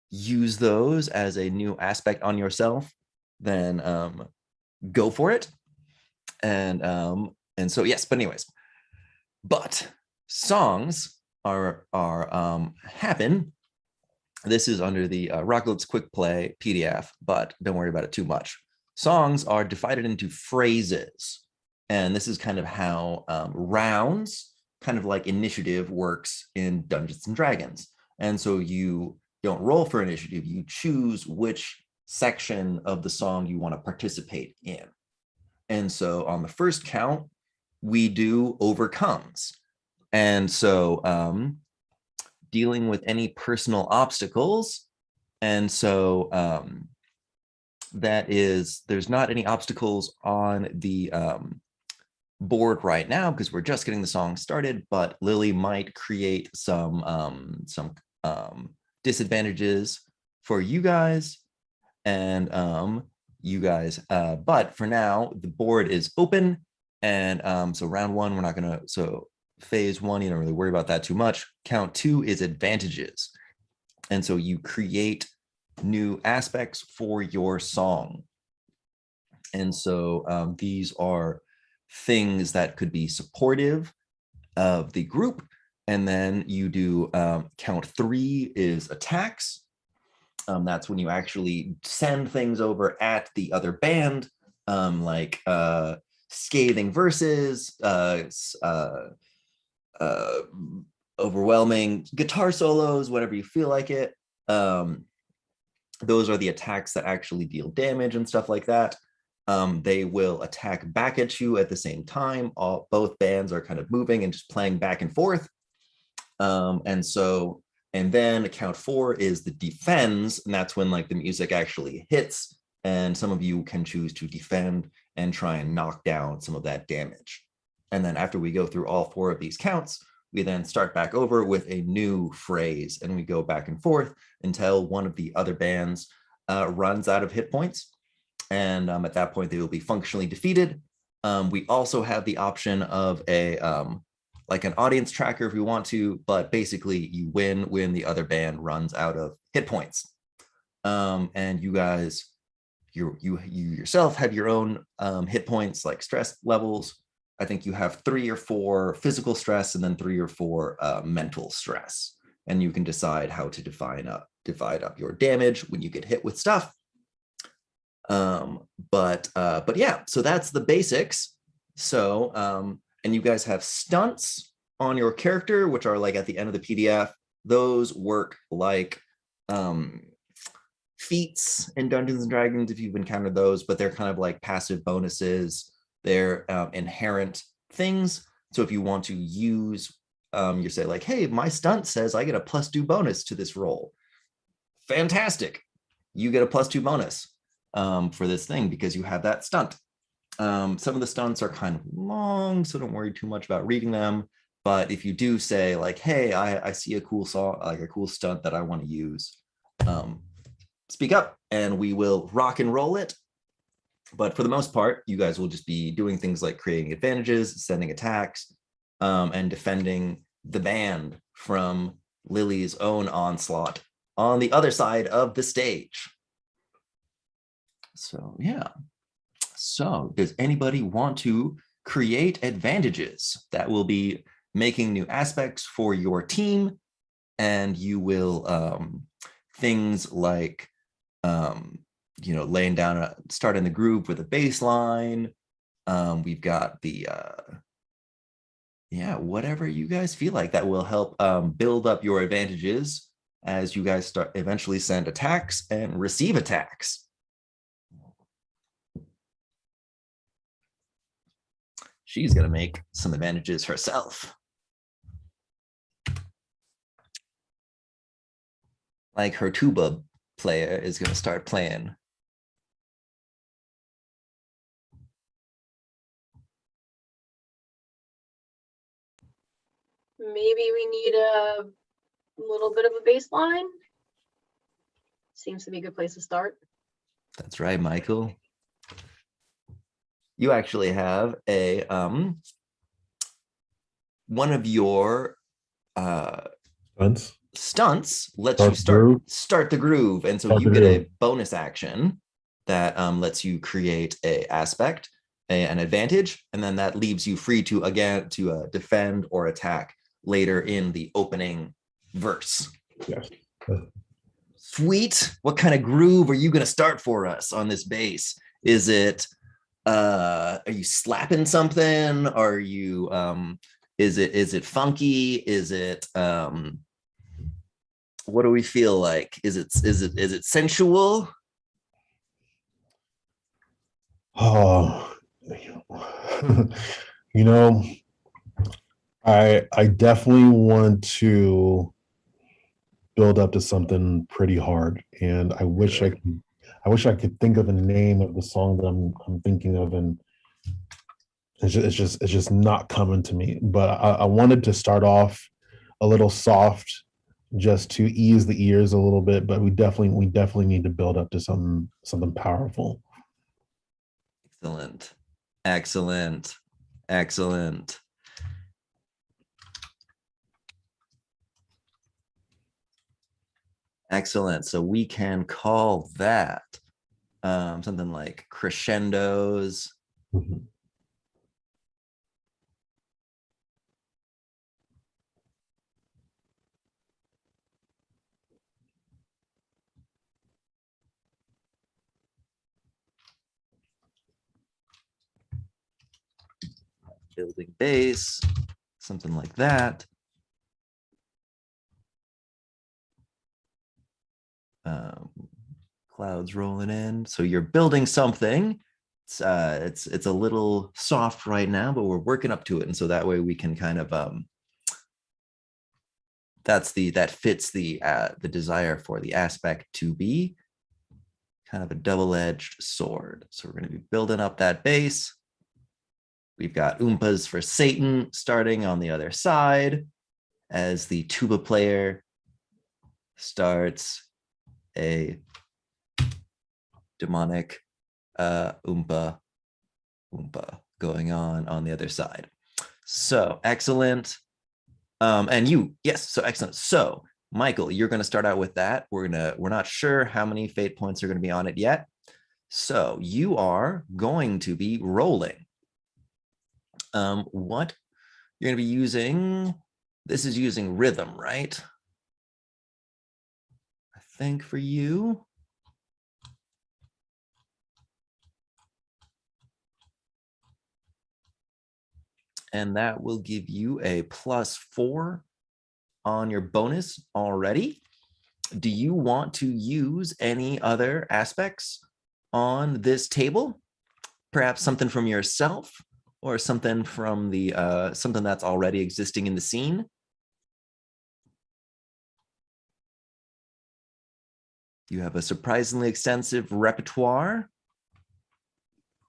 use those as a new aspect on yourself, then go for it. And so yes, but anyways, but songs are happen. This is under the Rockalypse Quick Play PDF, but don't worry about it too much. Songs are divided into phrases, and this is kind of how rounds, kind of like initiative, works in Dungeons and Dragons. And so you don't roll for initiative, you choose which section of the song you want to participate in. And so on the first count, we do overcomes. And so dealing with any personal obstacles. And so there's not any obstacles on the board right now because we're just getting the song started, but Lily might create some disadvantages for you guys and but for now the board is open, and so round one we're not gonna, so phase one, you don't really worry about that too much. Count two is advantages, and so you create new aspects for your song, and so these are things that could be supportive of the group. And then you do count three is attacks. That's when you actually send things over at the other band, like scathing verses, overwhelming guitar solos, whatever you feel like it. Those are the attacks that actually deal damage and stuff like that. They will attack back at you at the same time. Both bands are kind of moving and just playing back and forth. And then count 4 is the defends, and that's when like the music actually hits, and some of you can choose to defend and try and knock down some of that damage. And then after we go through all 4 of these counts, we then start back over with a new phrase, and we go back and forth until one of the other bands runs out of hit points. And at that point, they will be functionally defeated. We also have the option of a like an audience tracker if we want to, but basically you win when the other band runs out of hit points. And you guys, you yourself have your own hit points, like stress levels. I think you have 3 or 4 physical stress and then 3 or 4 mental stress. And you can decide how to divide up your damage when you get hit with stuff. But yeah, so that's the basics. So, and you guys have stunts on your character, which are like at the end of the PDF. Those work like feats in Dungeons and Dragons, if you've encountered those, but they're kind of like passive bonuses. They're inherent things. So if you want to use, you say like, hey, my stunt says I get a +2 bonus to this roll. Fantastic. You get a +2 bonus for this thing because you have that stunt. Some of the stunts are kind of long, so don't worry too much about reading them. But if you do say like, hey, I see a cool song, like a cool stunt that I want to use, speak up and we will rock and roll it. But for the most part, you guys will just be doing things like creating advantages, sending attacks, and defending the band from Lily's own onslaught on the other side of the stage. So yeah. So does anybody want to create advantages that will be making new aspects for your team? And you will things like laying down starting the groove with a bass line. We've got the whatever you guys feel like that will help build up your advantages as you guys start eventually send attacks and receive attacks. She's going to make some advantages herself. Like her tuba player is going to start playing. Maybe we need a little bit of a bass line. Seems to be a good place to start. That's right, Michael. You actually have a one of your stunts lets you start the groove, and so you get a bonus action that lets you create a aspect, an advantage, and then that leaves you free to defend or attack later in the opening verse. Yes. Sweet. What kind of groove are you going to start for us on this bass? Is it are you slapping something? Are you is it funky? Is it what do we feel like? Is it sensual? Oh, I definitely want to build up to something pretty hard, and I wish I could think of a name of the song that I'm thinking of, and it's just not coming to me. But I wanted to start off a little soft, just to ease the ears a little bit. But we definitely need to build up to something powerful. Excellent. So we can call that something like crescendos. Mm-hmm. Building bass, something like that. Clouds rolling in. So you're building something, it's a little soft right now, but we're working up to it, and so that way we can kind of that fits the desire for the aspect to be kind of a double-edged sword. So we're going to be building up that base. We've got Oompas for Satan starting on the other side as the tuba player starts a demonic Oompa going on the other side. So excellent. And you, yes, so excellent. So Michael, you're going to start out with that. We're not sure how many fate points are going to be on it yet. So you are going to be rolling. What you're going to be using, this is using rhythm, right? I think for you. And that will give you a +4 on your bonus already. Do you want to use any other aspects on this table? Perhaps something from yourself or something from the something that's already existing in the scene? You have a surprisingly extensive repertoire.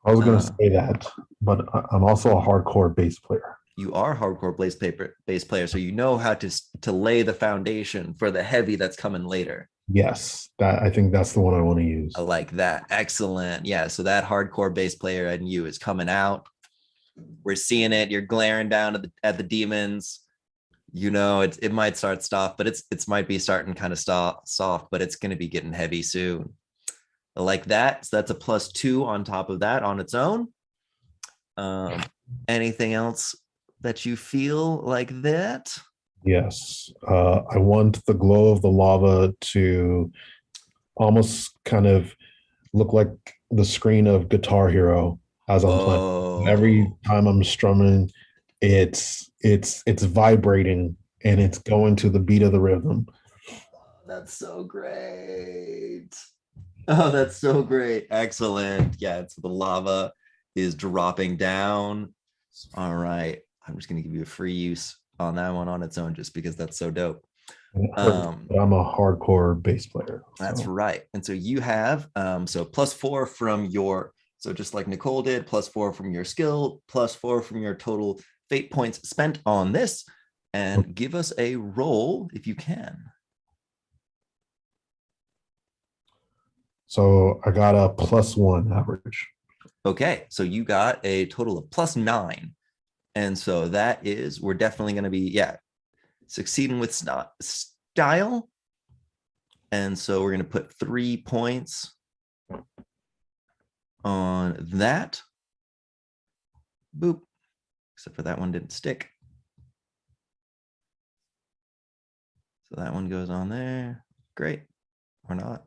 I was going to say that, but I'm also a hardcore bass player. You are a hardcore bass player, so you know how to lay the foundation for the heavy that's coming later. Yes, I think that's the one I want to use. I like that. Excellent. Yeah, so that hardcore bass player in you is coming out. We're seeing it. You're glaring down at the demons. You know, it might start soft, but it's might be starting kind of soft, but it's going to be getting heavy soon. Like that. So that's a +2 on top of that on its own. Anything else that you feel like that? Yes. I want the glow of the lava to almost kind of look like the screen of Guitar Hero as I'm playing. Every time I'm strumming, it's vibrating and it's going to the beat of the rhythm. That's so great. Oh, that's so great. Excellent. Yeah, so the lava is dropping down. All right. I'm just going to give you a free use on that one on its own just because that's so dope. I'm a hardcore bass player. That's right. And so you have so +4 from your, so just like Nicole did, +4 from your skill, +4 from your total fate points spent on this. And give us a roll if you can. So I got a +1 average. Okay, so you got a total of +9. And so that is, we're definitely going to be, succeeding with style. And so we're going to put 3 points on that. Boop. Except for that one didn't stick. So that one goes on there. Great. Or not.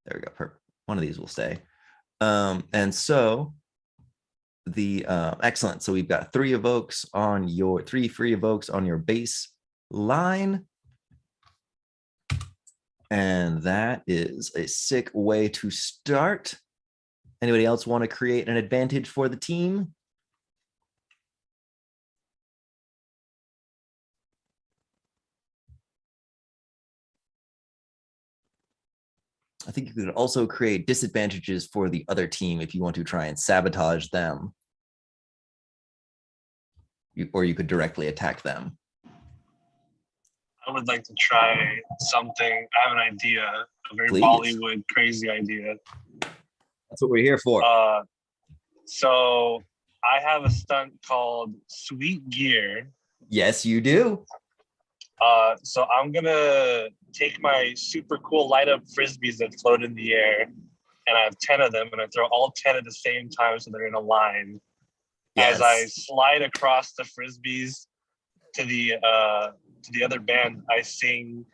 There we go. Perfect. One of these will stay. And so the excellent. So we've got 3 evokes on your 3 free evokes on your base line. And that is a sick way to start. Anybody else want to create an advantage for the team? I think you could also create disadvantages for the other team if you want to try and sabotage them. Or you could directly attack them. I would like to try something. I have an idea, a very Please. Bollywood crazy idea. That's what we're here for. So I have a stunt called Sweet Gear. Yes, you do. So I'm gonna take my super cool light up frisbees that float in the air, and I have 10 of them, and I throw all 10 at the same time so they're in a line. Yes. As I slide across the frisbees to the other band, I sing,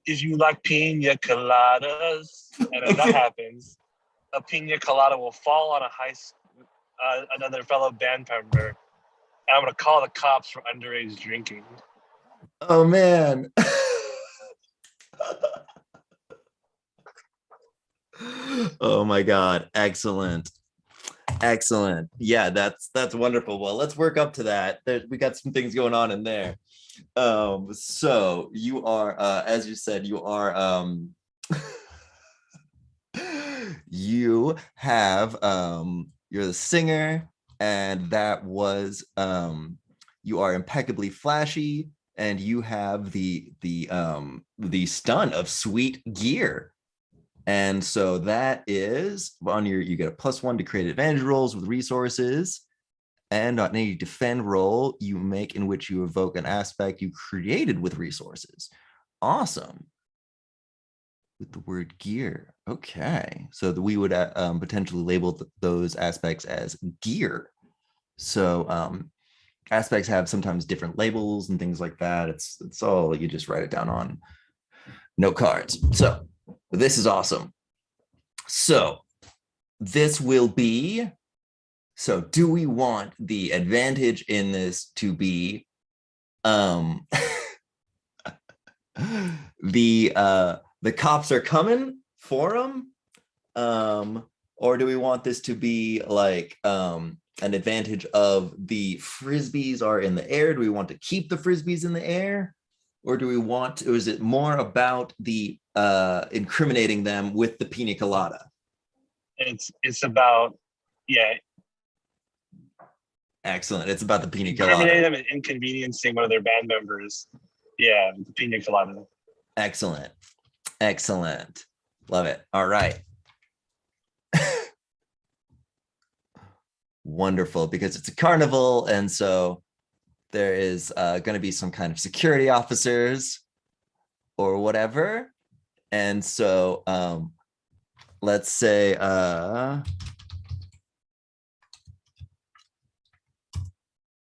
"If you like pina coladas," and if that happens, a pina colada will fall on another fellow band member, and I'm gonna call the cops for underage drinking. Oh man. Oh my God. Excellent. Excellent. Yeah, that's wonderful. Well, let's work up to that. We got some things going on in there. So you are, as you said, you are, you have, you're the singer, and that was, you are impeccably flashy, and you have the stun of sweet gear. And so that is on your, you get a +1 to create advantage rolls with resources. And on any defend roll you make in which you evoke an aspect you created with resources. Awesome. With the word gear. Okay. So we would potentially label those aspects as gear. So aspects have sometimes different labels and things like that. It's all, you just write it down on note cards. So this is awesome. So this will be, so do we want the advantage in this to be the cops are coming for them, or do we want this to be like an advantage of the frisbees are in the air? Do we want to keep the frisbees in the air, or do we want, or is it more about the incriminating them with the pina colada? It's about, yeah, excellent. It's about the pina incriminating colada. them and inconveniencing one of their band members. Yeah, the pina colada. Excellent. Excellent. Love it. All right. Wonderful, because it's a carnival, and so there is going to be some kind of security officers or whatever. And so let's say I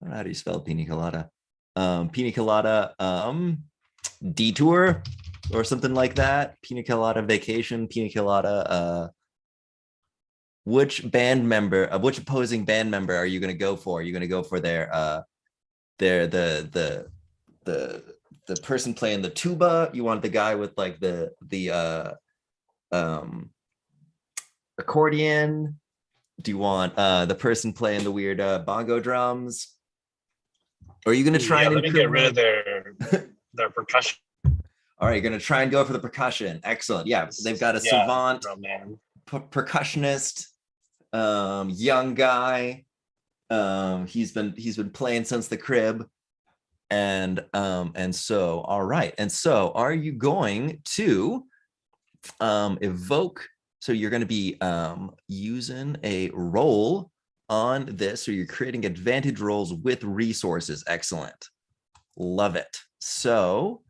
don't know how do you spell pina colada. Pina colada detour or something like that. Pina colada vacation, pina colada. Which band member, which opposing band member are you going to go for? Are you going to go for their the person playing the tuba? You want the guy with like the accordion? Do you want the person playing the weird bongo drums? Or are you going to try and let me get rid of their percussion. All right, you're going to try and go for the percussion. Excellent. Yeah, they've got a savant percussionist, young guy. He's been playing since the crib. And so, all right. And so are you going to evoke? So you're going to be using a roll on this. So you're creating advantage rolls with resources. Excellent. Love it. So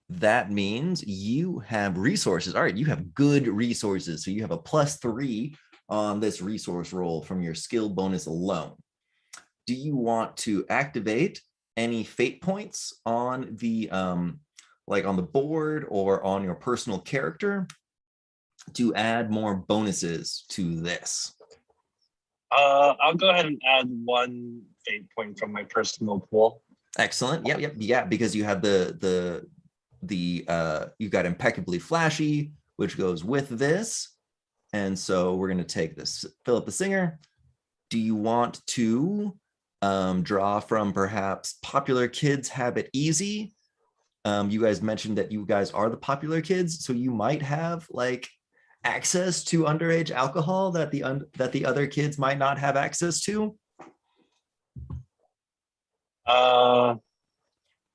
that means you have resources. All right, you have good resources. So you have a +3 on this resource roll from your skill bonus alone. Do you want to activate any fate points on the like on the board or on your personal character to add more bonuses to this? I'll go ahead and add 1 fate point from my personal pool. Excellent. Yeah, because you have the you got impeccably flashy, which goes with this. And so we're going to take this Philip the Singer. Do you want to draw from perhaps popular kids have it easy? You guys mentioned that you guys are the popular kids, so you might have like access to underage alcohol that the other kids might not have access to.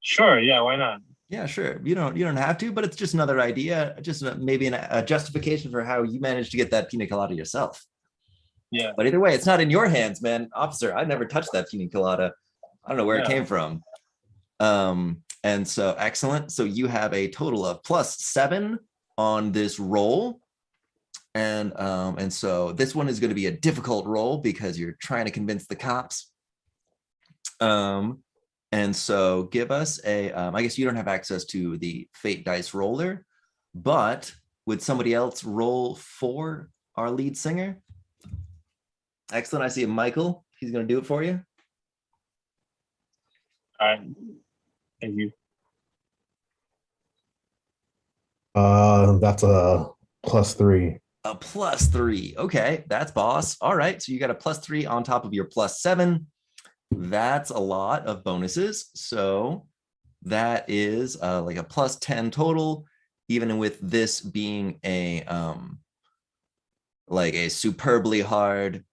Sure, yeah, why not? Yeah, sure. You don't have to, but it's just another idea, just maybe a justification for how you managed to get that pina colada yourself. Yeah. But either way, it's not in your hands, man. Officer, I never touched that pina colada. I don't know where it came from. And so excellent. So you have a total of +7 on this roll. And so this one is going to be a difficult roll because you're trying to convince the cops. And so give us a, I guess you don't have access to the fate dice roller, but would somebody else roll for our lead singer? Excellent. I see a Michael. He's going to do it for you. All right. Thank you. That's a +3. A +3. Okay, that's boss. All right, so you got a +3 on top of your +7. That's a lot of bonuses. So that is like a +10 total, even with this being a like a superbly hard,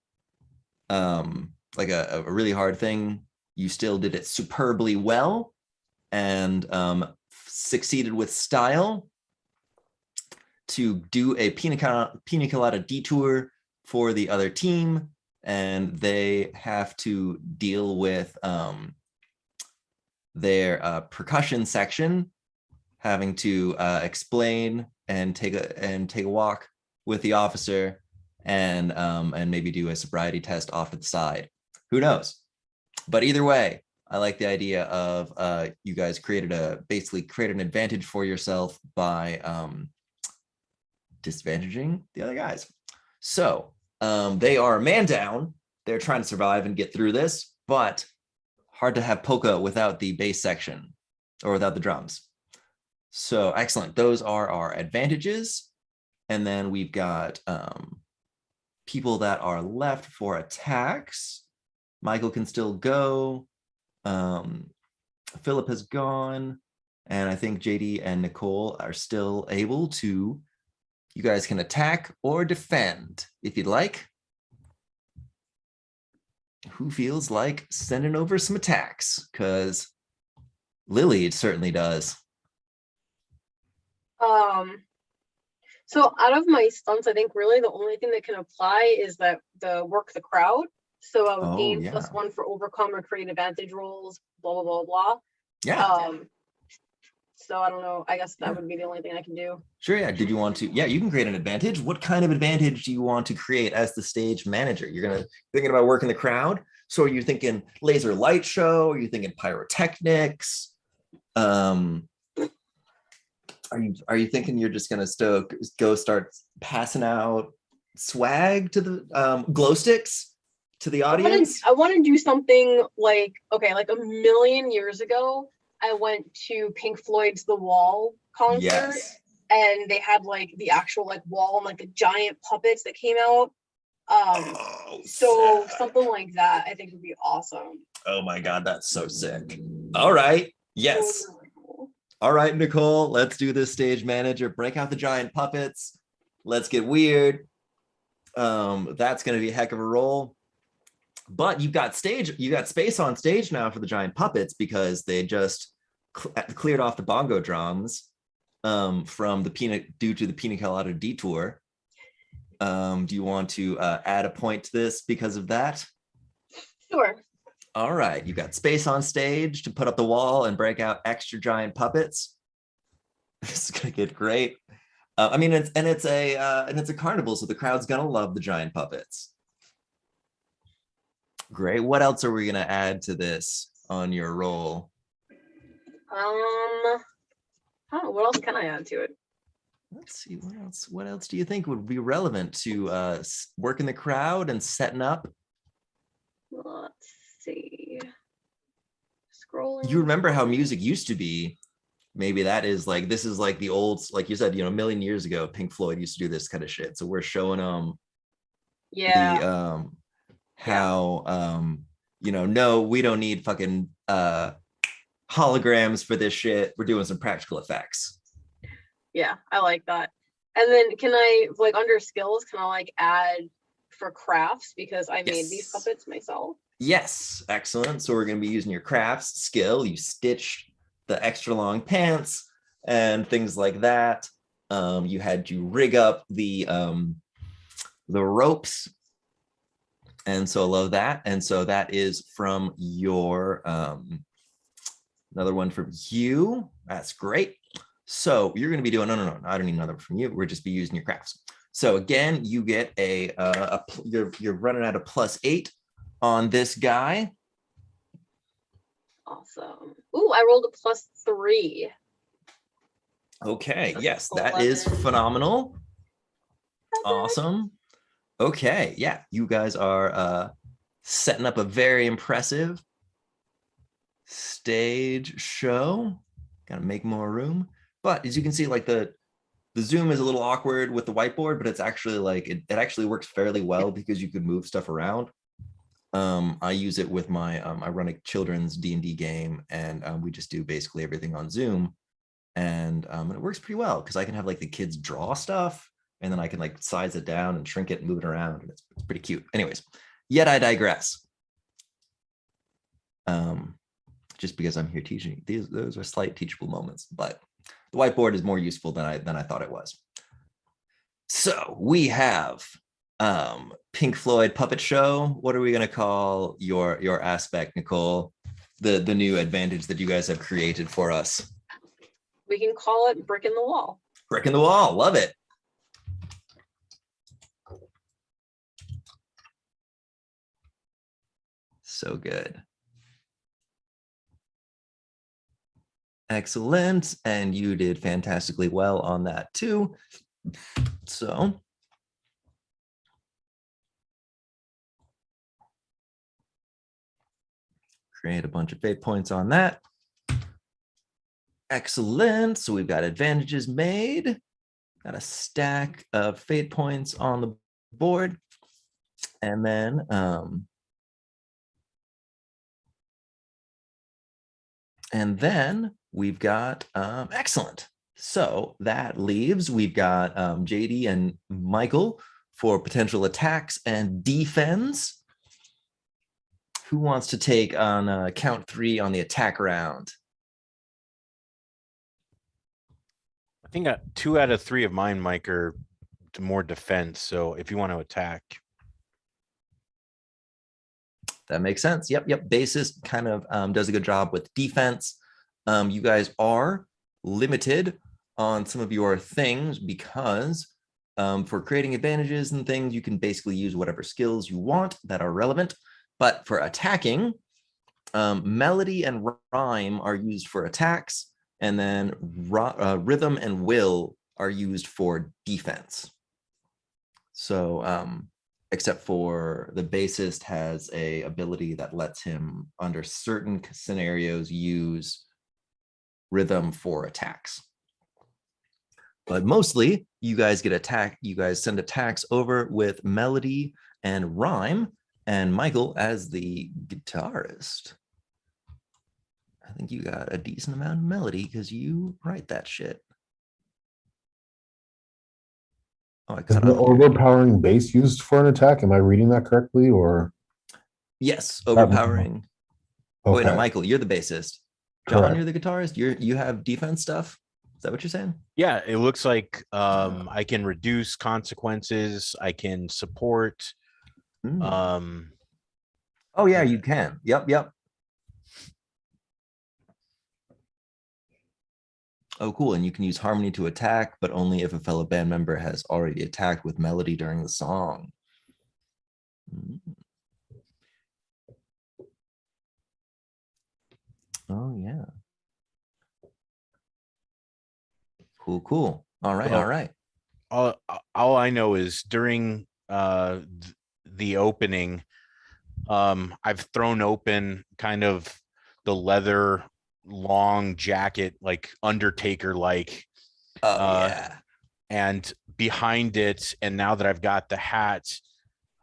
like a really hard thing. You still did it superbly well and succeeded with style to do a pina colada detour for the other team, and they have to deal with their percussion section, having to explain and take a walk with the officer, and maybe do a sobriety test off to the side. Who knows? But either way, I like the idea of you guys basically created an advantage for yourself by disadvantaging the other guys. So they are man down. They're trying to survive and get through this, but hard to have polka without the bass section or without the drums. So excellent. Those are our advantages. And then we've got people that are left for attacks. Michael can still go. Philip has gone. And I think JD and Nicole are still able to. You guys can attack or defend if you'd like. Who feels like sending over some attacks? Because Lily certainly does. So out of my stunts, I think really the only thing that can apply is that the work the crowd. So I would gain +1 for overcome or create advantage rolls, blah, blah, blah, blah. Yeah. So I don't know. I guess that would be the only thing I can do. Sure, yeah. Did you want to? Yeah, you can create an advantage. What kind of advantage do you want to create as the stage manager? You're thinking about working the crowd. So are you thinking laser light show? Are you thinking pyrotechnics? Are you thinking you're just gonna go start passing out swag to the glow sticks to the audience? I want to do something like, okay, like a million years ago, I went to Pink Floyd's The Wall concert, Yes. and they had like the actual like wall and like the giant puppets that came out. So something like that I think would be awesome. Oh my God, that's so sick. All right. Yes. Really cool. All right, Nicole, let's do this stage manager. Break out the giant puppets. Let's get weird. That's going to be a heck of a roll. But you've got space on stage now for the giant puppets because they just cleared off the bongo drums due to the pina colada detour. Do you want to add a point to this because of that? Sure. All right, you got space on stage to put up the wall and break out extra giant puppets. This is gonna get great. I mean, it's a carnival, so the crowd's gonna love the giant puppets. Great. What else are we gonna add to this on your roll? I don't know, what else can I add to it? Let's see, what else do you think would be relevant to working the crowd and setting up? Let's see. Scrolling. You remember how music used to be? Maybe this is like the old, like you said, a million years ago, Pink Floyd used to do this kind of shit. So we're showing them how no, we don't need fucking holograms for this shit. We're doing some practical effects. Yeah, I like that. And then can I, like, under skills, can I like add for crafts because I made these puppets myself? Yes, excellent. So we're going to be using your crafts skill. You stitched the extra long pants and things like that. You had to rig up the ropes, and so I love that. And so that is from your another one from you. That's great. So you're going to be doing no, I don't need another from you. We'll just be using your crafts. So again, you get you're running at a +8 on this guy. Awesome. Ooh, I rolled a +3. Okay, yes, 11. that is phenomenal. Awesome. Okay, yeah, you guys are setting up a very impressive stage show. Gotta make more room. But as you can see, like the the Zoom is a little awkward with the whiteboard, but it's actually like it actually works fairly well because you could move stuff around. I use it with my I run a children's D&D game, and we just do basically everything on Zoom, and it works pretty well because I can have like the kids draw stuff, and then I can like size it down and shrink it and move it around, and it's pretty cute. Anyways, yet I digress. Just because I'm here teaching, those are slight teachable moments, but the whiteboard is more useful than I thought it was. So we have Pink Floyd puppet show. What are we going to call your aspect, Nicole? The new advantage that you guys have created for us. We can call it brick in the wall. Brick in the wall. Love it. So good. Excellent. And you did fantastically well on that too. So create a bunch of fate points on that. Excellent. So we've got advantages made. Got a stack of fate points on the board. And then we've got excellent. So that leaves, we've got JD and Michael for potential attacks and defense. Who wants to take on count 3 on the attack round? I think 2 out of 3 of mine, Mike, are more defense. So if you want to attack. That makes sense. Yep. Bassist kind of does a good job with defense. You guys are limited on some of your things because for creating advantages and things, you can basically use whatever skills you want that are relevant. But for attacking, melody and rhyme are used for attacks, and then rhythm and will are used for defense. So except for the bassist has a ability that lets him under certain scenarios use rhythm for attacks. But mostly you guys send attacks over with melody and rhyme, and Michael as the guitarist. I think you got a decent amount of melody because you write that shit. Oh, I Is the overpowering bass used for an attack? Am I reading that correctly? Or yes, overpowering. Okay. Wait, no, Michael, you're the bassist. John, Correct. you're the guitarist. You have defense stuff. Is that what you're saying? Yeah, it looks like I can reduce consequences. I can support. Oh yeah, you can. Yep. Oh, cool. And you can use harmony to attack, but only if a fellow band member has already attacked with melody during the song. Oh yeah. Cool. All right. All I know is during the opening, I've thrown open kind of the leather long jacket, like Undertaker like. Yeah. And behind it, and now that I've got the hat,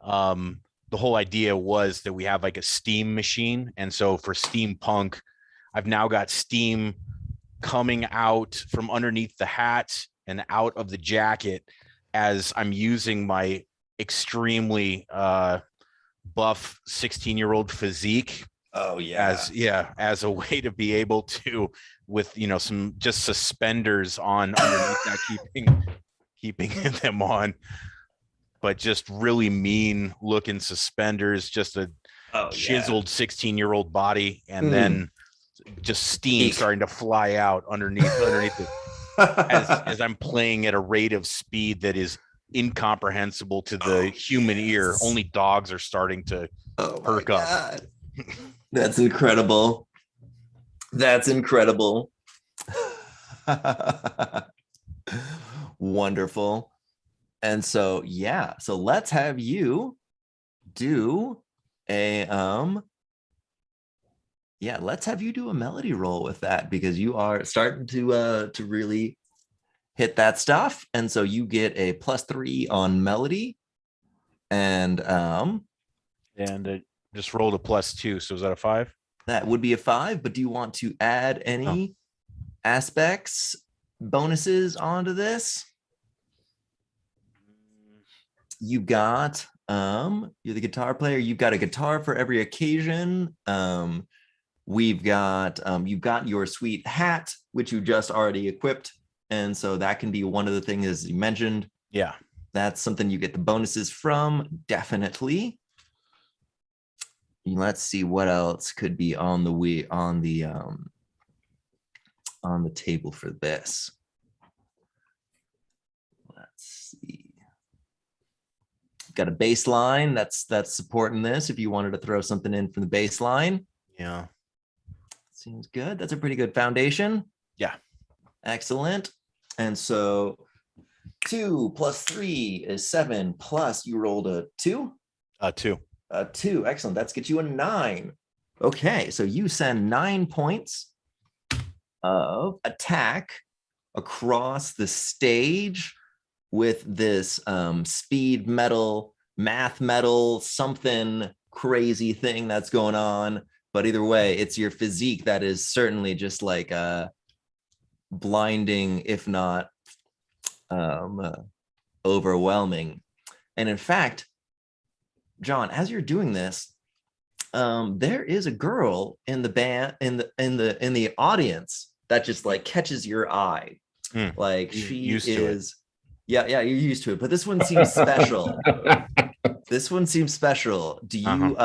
the whole idea was that we have like a steam machine. And so for steampunk, I've now got steam coming out from underneath the hat and out of the jacket as I'm using my extremely buff 16-year-old physique. Oh yeah. As a way to be able to, with some just suspenders on underneath that, keeping them on, but just really mean looking suspenders, just a chiseled 16-year-old body, and then just steam starting to fly out underneath it as I'm playing at a rate of speed that is incomprehensible to the human ear. Only dogs are starting to perk up. That's incredible. Wonderful. And so so let's have you do a melody roll with that, because you are starting to really hit that stuff. And so you get a +3 on melody. And it just rolled a +2. So is that a 5? that would be a 5. But do you want to add any aspects, bonuses onto this? You got you're the guitar player. You've got a guitar for every occasion. We've got you've got your sweet hat, which you just already equipped, and so that can be one of the things as you mentioned. Yeah, that's something you get the bonuses from, definitely. Let's see what else could be on the table for this. Let's see. Got a baseline that's supporting this. If you wanted to throw something in from the baseline, yeah, seems good. That's a pretty good foundation. Yeah, excellent. And so 2 + 3 is 7. Plus you rolled a 2. 2. 2. Excellent. That's get you a 9. Okay, so you send 9 points of attack across the stage with this speed metal, math metal, something crazy thing that's going on. But either way, it's your physique that is certainly just like blinding, if not overwhelming. And in fact, John, as you're doing this, there is a girl in the band in the audience that just like catches your eye. Like she is. Yeah, you're used to it, but this one seems special. This one seems special. Do you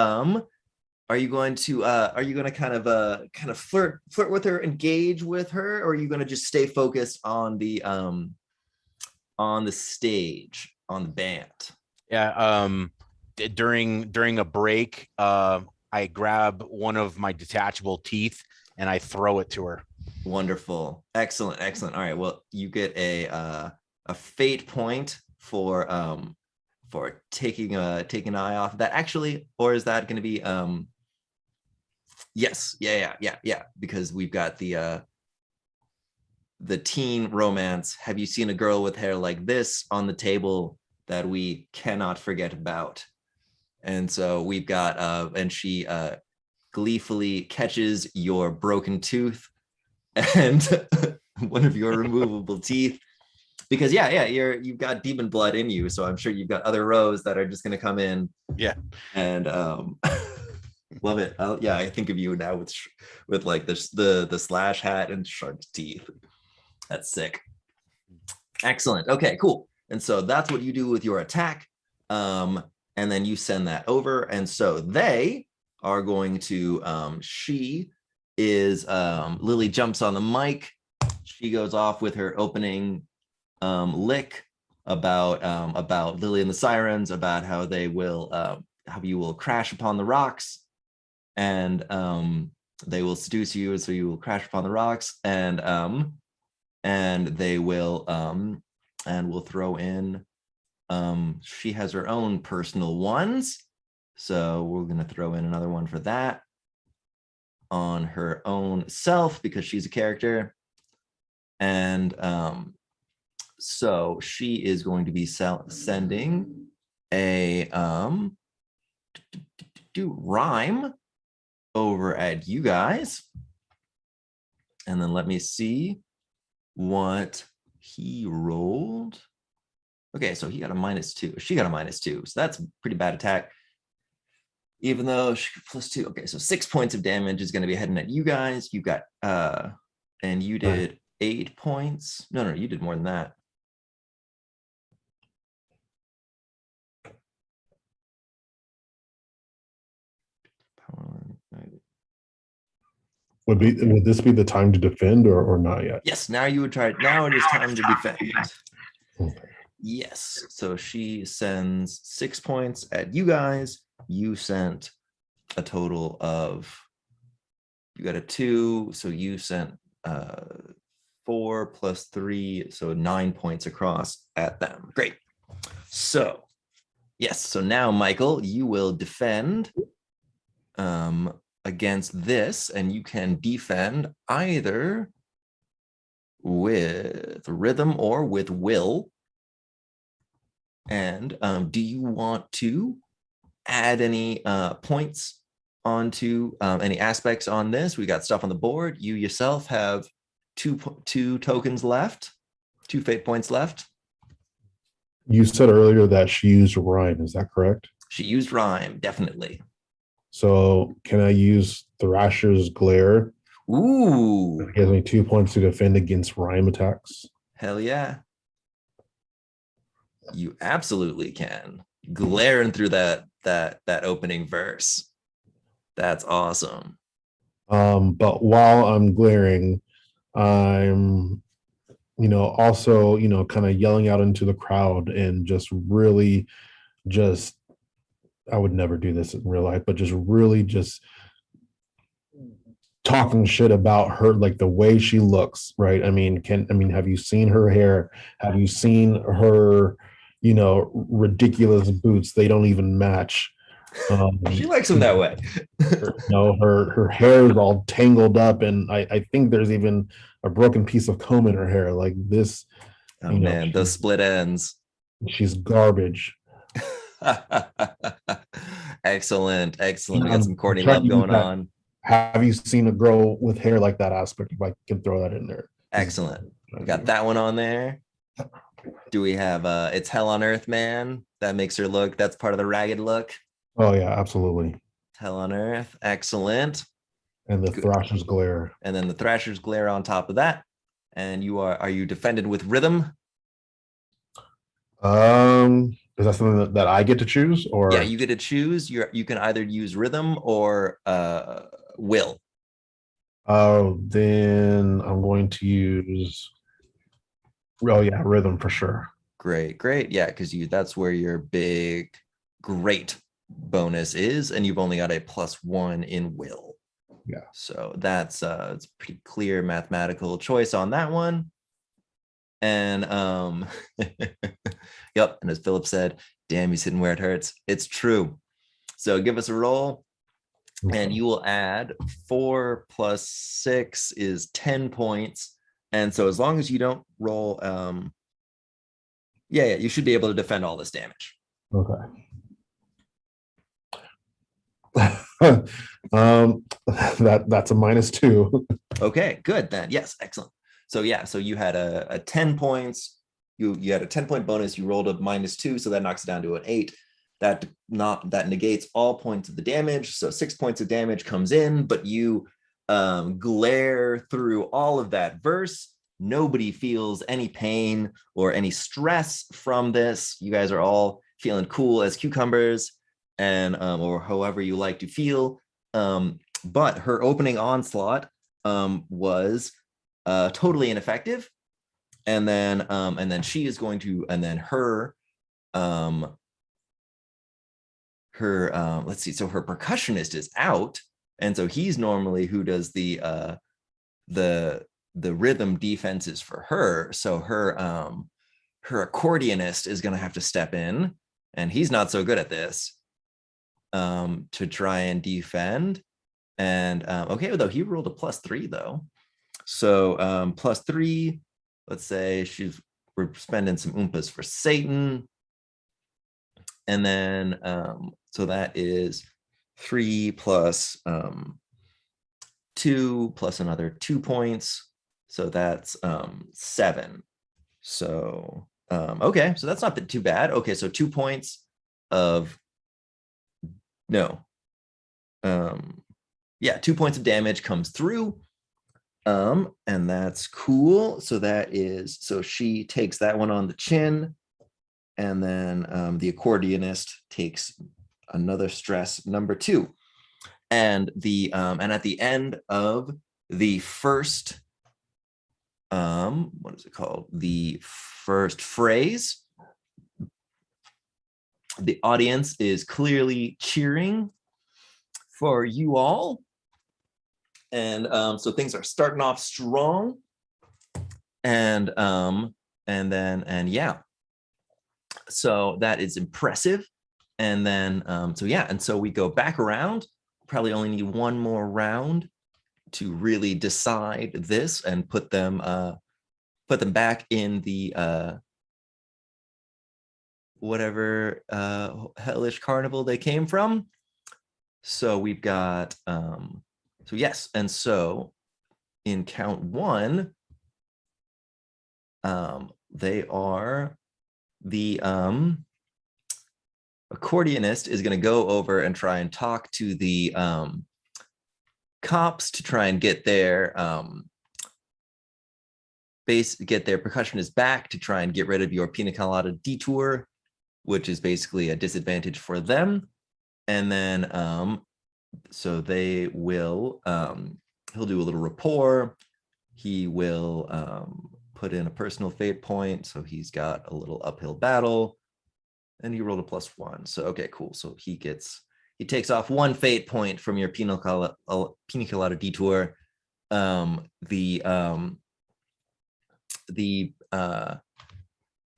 are you going to kind of flirt with her, engage with her, or are you going to just stay focused on the stage, on the band? Yeah, during a break, I grab one of my detachable teeth and I throw it to her. Wonderful. Excellent. All right, well, you get a fate point for taking an eye off of that, actually. Or is that going to be yes, yeah, because we've got the teen romance. Have you seen a girl with hair like this on the table that we cannot forget about? And so we've got and she gleefully catches your broken tooth and one of your removable teeth, because you've got demon blood in you, so I'm sure you've got other rows that are just going to come in. Yeah. And love it. I think of you now with like this the slash hat and shark teeth. That's sick. Excellent. Okay, cool. And so that's what you do with your attack, and then you send that over. And so they are going to she is Lily jumps on the mic. She goes off with her opening lick about Lily and the Sirens, about how they will how you will crash upon the rocks, and they will seduce you, and so you will crash upon the rocks, and they will and we'll throw in she has her own personal ones, so we're going to throw in another one for that on her own self because she's a character. And so she is going to be sending a rhyme over at you guys, and then let me see what he rolled. Okay, so he got a -2. She got a -2, so that's a pretty bad attack, even though she +2. Okay, so 6 points of damage is going to be heading at you guys. You got and you did 8 points. No, you did more than that. Would this be the time to defend or not yet? Yes, now you would try. Now it is time to defend. Okay. Yes, so she sends 6 points at you guys. You sent a total of, you got a 2, so you sent 4 + 3, so 9 points across at them. Great. So yes, so now Michael, you will defend against this, and you can defend either with rhythm or with will. And do you want to add any points onto any aspects on this? We got stuff on the board. You yourself have two tokens left, 2 fate points left. You said earlier that she used rhyme. Is that correct? She used rhyme, definitely. So can I use Thrasher's Glare? Ooh, It gives me 2 points to defend against rhyme attacks. hell yeah. You absolutely can. Glaring through that opening verse. That's awesome. But while I'm glaring, I'm, also, kind of yelling out into the crowd and just really just, I would never do this in real life, but just really just talking shit about her, like the way she looks, right? Have you seen her hair? Have you seen her, ridiculous boots? They don't even match. She likes him that way. Her hair is all tangled up, and I think there's even a broken piece of comb in her hair. Like this, Oh man, those split ends. She's garbage. Excellent. We got I'm some Courtney trying love to use going that. on. Have you seen a girl with hair like that aspect? If I can throw that in there. Excellent. We got that one on there. Do we have it's Hell on Earth, man? That makes her look, that's part of the ragged look. Oh yeah, absolutely. Hell on Earth, excellent. And the Good. Thrasher's Glare. And then the Thrasher's Glare on top of that. And are you defended with rhythm? Is that something that I get to choose, or? Yeah, you get to choose. You can either use rhythm or will. Oh, then I'm going to use. Oh yeah, rhythm for sure. Great. Yeah, because that's where your big great bonus is, and you've only got a +1 in will. Yeah. So that's it's a pretty clear mathematical choice on that one. And yep, and as Philip said, damn, he's hitting where it hurts. It's true. So give us a roll. Okay. And you will add 4 + 6 is 10 points. And so as long as you don't roll, yeah, you should be able to defend all this damage. Okay. That's a -2. Okay, good then. Yes, excellent. So yeah, so you had a 10 points. You had a 10-point bonus. You rolled a -2, so that knocks it down to an 8. That negates all points of the damage. So 6 points of damage comes in, but you glare through all of that verse. Nobody feels any pain or any stress from this. You guys are all feeling cool as cucumbers, and or however you like to feel. But her opening onslaught was totally ineffective, and then she is going to, and then her let's see, so her percussionist is out, and so he's normally who does the rhythm defenses for her. So her accordionist is going to have to step in, and he's not so good at this, to try and defend. And okay, though he rolled a +3 though, so +3. Let's say we're spending some oompas for Satan, and then so that is 3 + 2 plus another 2 points, so that's 7. So okay, so that's not too bad. Okay, so 2 points of yeah, 2 points of damage comes through, and that's cool. So so she takes that one on the chin, and then the accordionist takes another stress, number 2. And and at the end of the first what is it called, the first phrase, the audience is clearly cheering for you all, and so things are starting off strong, and yeah, so that is impressive. And then so yeah, and so we go back around. Probably only need one more round to really decide this and put them put them back in the whatever hellish carnival they came from. So we've got so yes, and so in count one, they are the accordionist is going to go over and try and talk to the cops to try and get their percussionist back to try and get rid of your pina colada detour, which is basically a disadvantage for them. And then so they will he'll do a little rapport. He will put in a personal fate point, so he's got a little uphill battle, and he rolled a +1. So okay, cool. So he takes off 1 fate point from your pina colada detour. The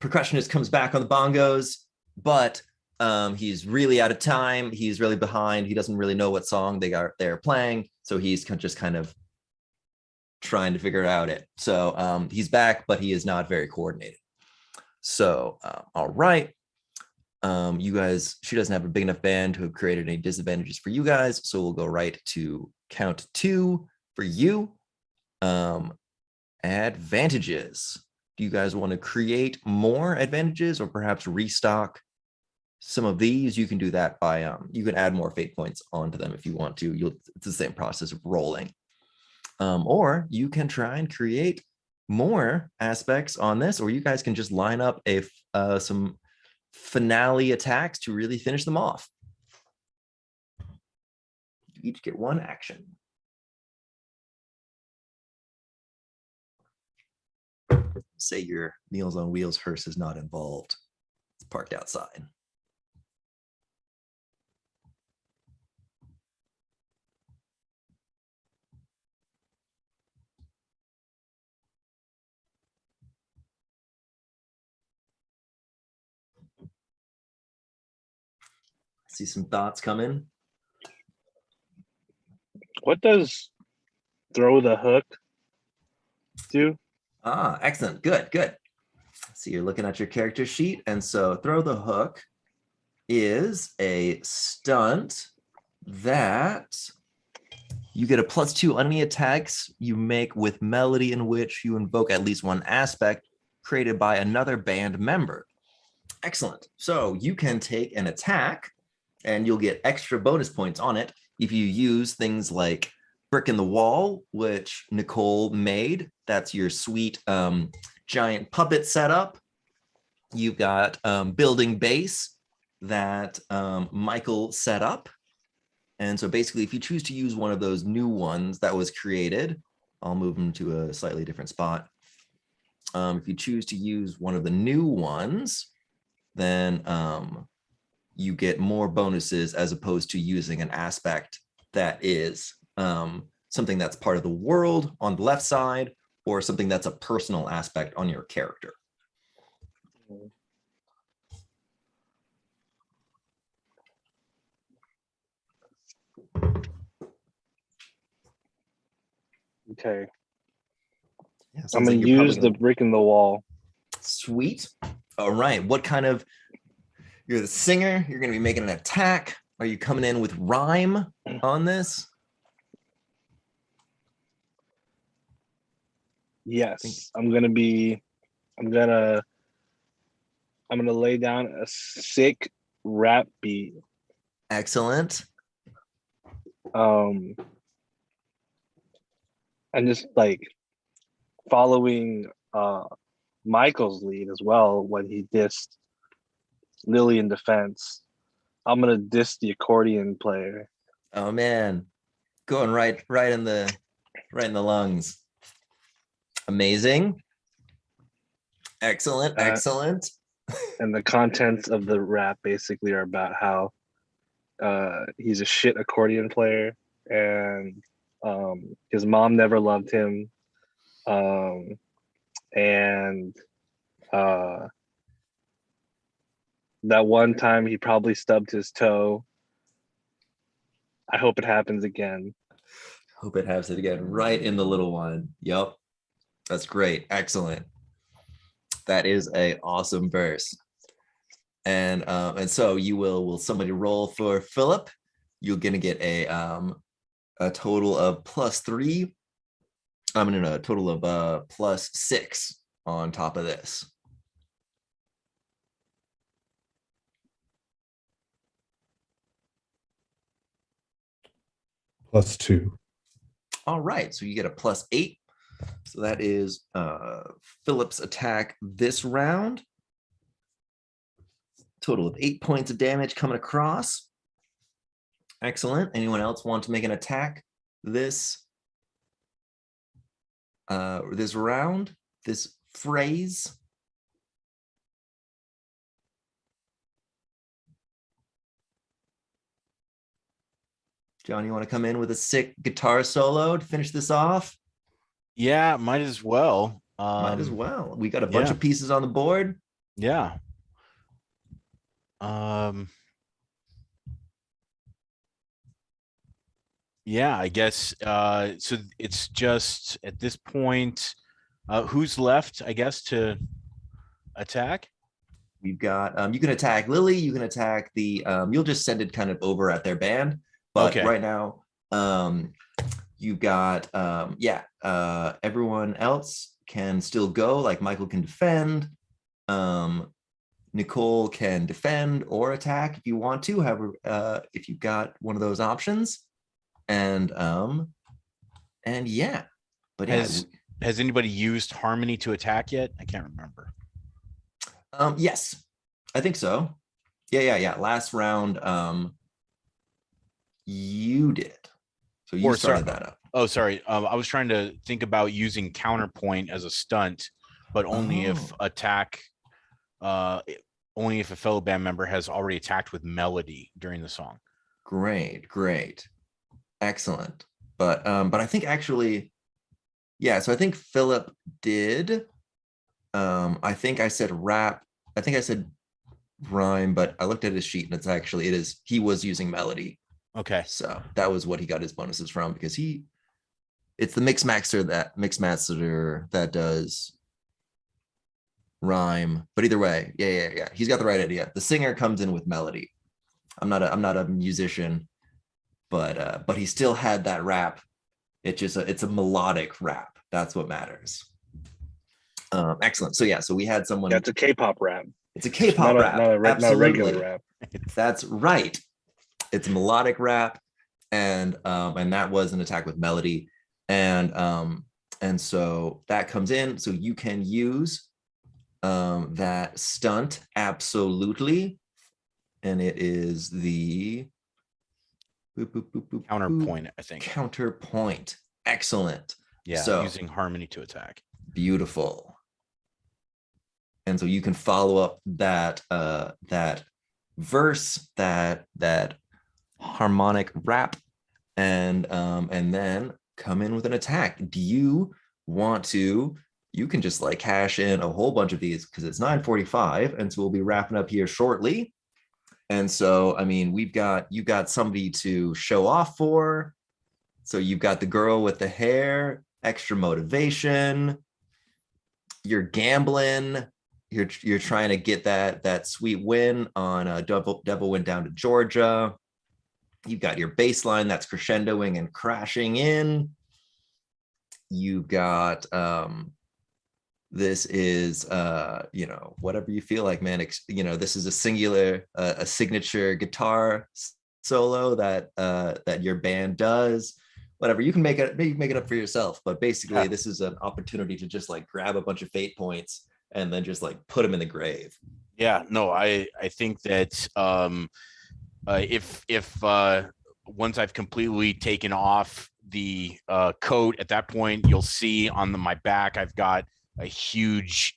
percussionist comes back on the bongos, but he's really out of time. He's really behind. He doesn't really know what song they're playing, so he's just kind of trying to figure out it. So he's back, but he is not very coordinated. So all right. You guys, she doesn't have a big enough band to have created any disadvantages for you guys, so we'll go right to count 2 for you. Advantages. Do you guys want to create more advantages or perhaps restock some of these? You can do that by you can add more fate points onto them if you want to. It's the same process of rolling. Or you can try and create more aspects on this, or you guys can just line up some finale attacks to really finish them off. You each get 1 action. Say your Meals on Wheels hearse is not involved. It's parked outside. See some thoughts coming. What does throw the hook do? Excellent. Good. So you're looking at your character sheet, and so throw the hook is a stunt that you get a +2 on any attacks you make with melody in which you invoke at least 1 aspect created by another band member. Excellent. So you can take an attack and you'll get extra bonus points on it if you use things like Brick in the Wall, which Nicole made. That's your sweet giant puppet setup. You've got Building Base that Michael set up. And so basically, if you choose to use one of those new ones that was created, I'll move them to a slightly different spot. If you choose to use one of the new ones, then you get more bonuses as opposed to using an aspect that is something that's part of the world on the left side, or something that's a personal aspect on your character. Okay. Yeah, I'm going to use the Brick in the Wall. Sweet. All right. What kind of, you're the singer, you're going to be making an attack. Are you coming in with rhyme on this? Yes, I'm gonna lay down a sick rap beat. Excellent. And just like following Michael's lead as well when he dissed Lily in defense. I'm gonna diss the accordion player. Oh man, going right in the lungs. Amazing. Excellent. And the contents of the rap basically are about how he's a shit accordion player, and his mom never loved him, and that one time he probably stubbed his toe. I hope it happens again. Hope it happens again. Right in the little one. Yep. That's great. Excellent. That is a awesome verse. And so will somebody roll for Philip? You're gonna get a total of +3. I'm gonna a total of +6 on top of this. +2. All right, so you get a +8. So that is Philip's attack this round. Total of 8 points of damage coming across. Excellent. Anyone else want to make an attack this this round, this phrase? John, you want to come in with a sick guitar solo to finish this off? Yeah, might as well. Might as well. We got a bunch of pieces on the board. Yeah. Yeah, I guess so it's just at this point who's left, I guess, to attack? We've got you can attack Lily, you can attack the you'll just send it kind of over at their band, but Okay. right now you've got everyone else can still go, like Michael can defend, Nicole can defend or attack if you want to, however if you've got one of those options. And yeah, but has anybody used harmony to attack yet? I can't remember. Yes, I think so. Yeah. Last round, you did. So you started that up. Oh, sorry. I was trying to think about using counterpoint as a stunt, but only if attack, only if a fellow band member has already attacked with melody during the song. Great. Excellent. But I think actually, yeah, so I think Philip did. I think I said rap. I think I said rhyme, but I looked at his sheet and he was using melody. Okay. So that was what he got his bonuses from, because it's the mixmaster that does rhyme. But either way, yeah. He's got the right idea. The singer comes in with melody. I'm not a musician, but he still had that rap. It's a melodic rap. That's what matters. Excellent. So we had someone. That's a K-pop rap. It's a K-pop rap. Not a regular rap. That's right. It's a melodic rap, and that was an attack with melody, and so that comes in. So you can use that stunt, absolutely, and it is the Counterpoint, I think. Counterpoint. Excellent. Yeah, so, using harmony to attack. Beautiful. And so you can follow up that verse, that harmonic rap, and then come in with an attack. Do you want to? You can just like cash in a whole bunch of these because it's 9:45, and so we'll be wrapping up here shortly. And so, I mean, you got somebody to show off for. So you've got the girl with the hair, extra motivation. You're gambling. You're trying to get that sweet win on Devil Went Down to Georgia. You've got your bass line that's crescendoing and crashing in. You've got this is whatever you feel like, man. This is a signature guitar solo that your band does. Whatever, you can make it up for yourself, but basically this is an opportunity to just like grab a bunch of fate points and then just like put them in the grave. Yeah, no, I think that if once I've completely taken off the coat, at that point you'll see on my back I've got a huge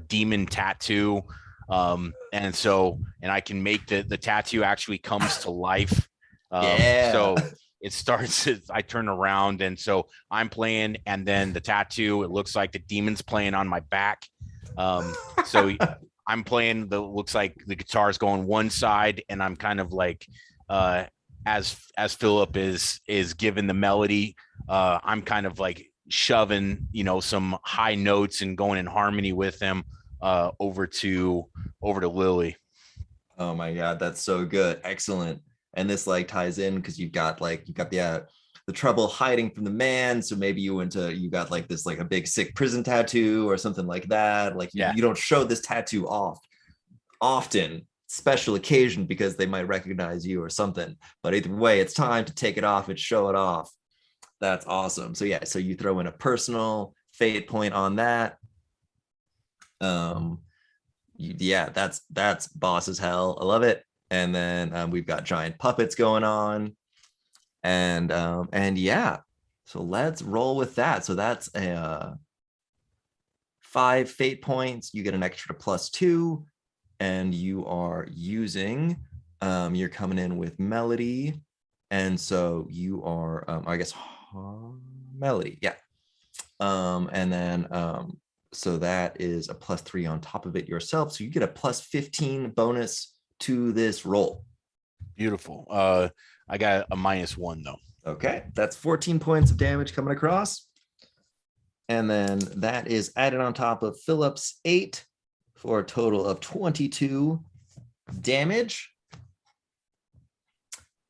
demon tattoo, and I can make the tattoo actually comes to life. So it starts as I turn around, and so I'm playing, and then the tattoo, it looks like the demon's playing on my back. So I'm playing, looks like the guitar is going one side, and I'm kind of like as Philip is given the melody, I'm kind of like shoving some high notes and going in harmony with him, over to Lily. Oh my God, that's so good. Excellent. And this like ties in because you've got the trouble hiding from the man. So maybe you got like this, like a big sick prison tattoo or something like that. Like Yeah. you don't show this tattoo off often, special occasion, because they might recognize you or something. But either way, it's time to take it off and show it off. That's awesome. So yeah, so you throw in a personal fate point on that. Yeah, that's boss as hell. I love it. And then we've got giant puppets going on, and yeah, so let's roll with that. So that's a 5 fate points. You get an extra +2, and you are using you're coming in with melody, and so you are I guess melody, yeah. And then so that is a +3 on top of it yourself. So you get a +15 bonus to this roll. Beautiful. I got a -1 though. Okay, that's 14 points of damage coming across. And then that is added on top of Philip's 8 for a total of 22 damage.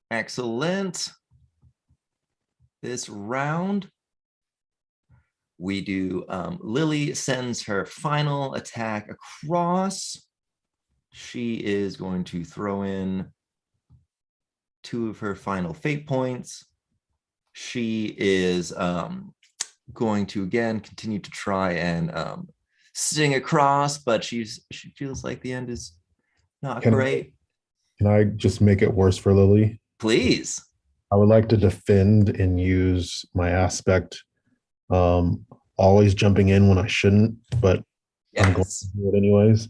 Excellent. This round, we do Lily sends her final attack across. She is going to throw in 2 of her final fate points. She is going to again continue to try and sing across, but she feels like the end is not great. Can I just make it worse for Lily? Please. I would like to defend and use my aspect, always jumping in when I shouldn't, but Yes. I'm going to do it anyways.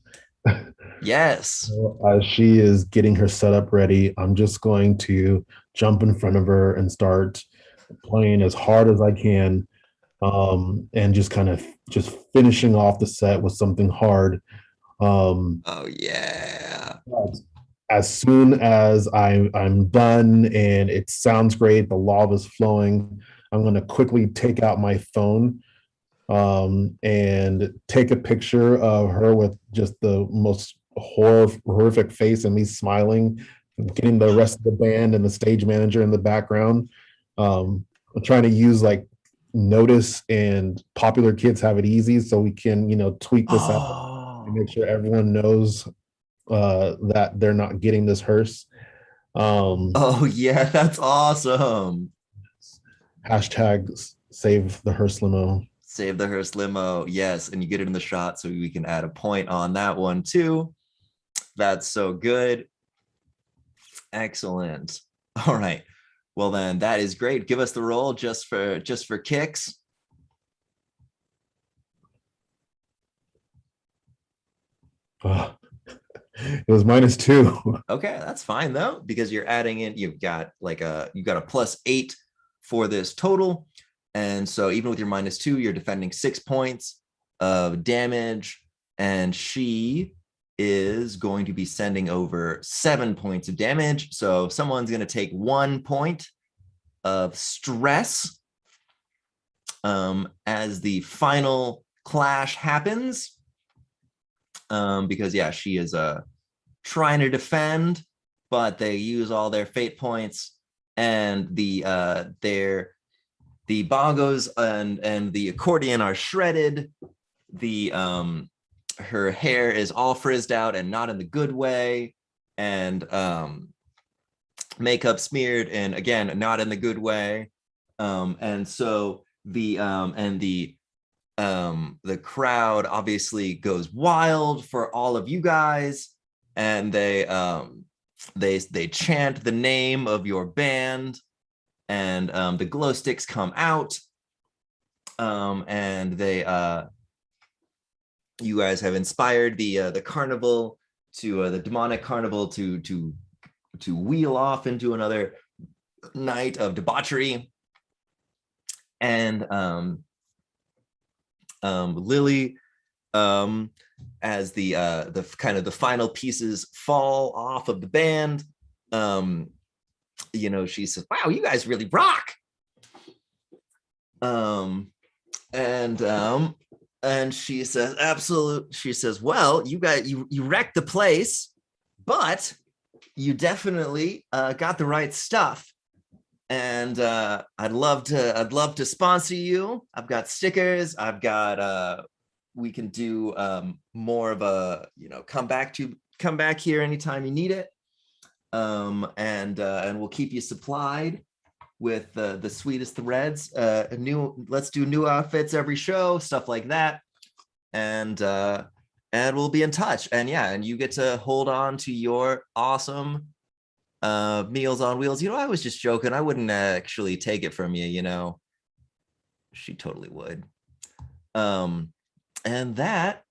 Yes. As she is getting her setup ready, I'm just going to jump in front of her and start playing as hard as I can, and just kind of just finishing off the set with something hard. Oh yeah. As soon as I'm done and it sounds great, the lava's flowing, I'm going to quickly take out my phone and take a picture of her with just the most horrific face and me smiling, getting the rest of the band and the stage manager in the background. I'm trying to use like Notice and Popular Kids Have It Easy so we can, tweak this out and make sure everyone knows that they're not getting this hearse. Oh yeah, that's awesome. Hashtag save the hearse limo. Save the hearse limo. Yes, and you get it in the shot so we can add a point on that one too. That's so good. Excellent. All right. Well then, that is great. Give us the roll just for kicks. It was -2. Okay, that's fine though, because you're adding in, you got a +8 for this total. And so even with your -2, you're defending 6 points of damage. And she is going to be sending over 7 points of damage. So someone's going to take 1 point of stress as the final clash happens. Because yeah, she is trying to defend, but they use all their fate points, and the bongos and the accordion are shredded. Her hair is all frizzed out and not in the good way, and makeup smeared and again not in the good way. And so the crowd obviously goes wild for all of you guys, and they chant the name of your band, and the glow sticks come out, and they you guys have inspired the carnival to the demonic carnival to wheel off into another night of debauchery. And Lily, as the kind of the final pieces fall off of the band, she says, "Wow, you guys really rock." And And she says, absolute. She says, well, you wrecked the place, but you definitely got the right stuff. And I'd love to sponsor you. I've got stickers. I've got we can do more of a, come back here anytime you need it. And we'll keep you supplied with the sweetest threads. Let's do new outfits every show, stuff like that. And we'll be in touch. And yeah, and you get to hold on to your awesome Meals on Wheels. I was just joking. I wouldn't actually take it from you. She totally would. And that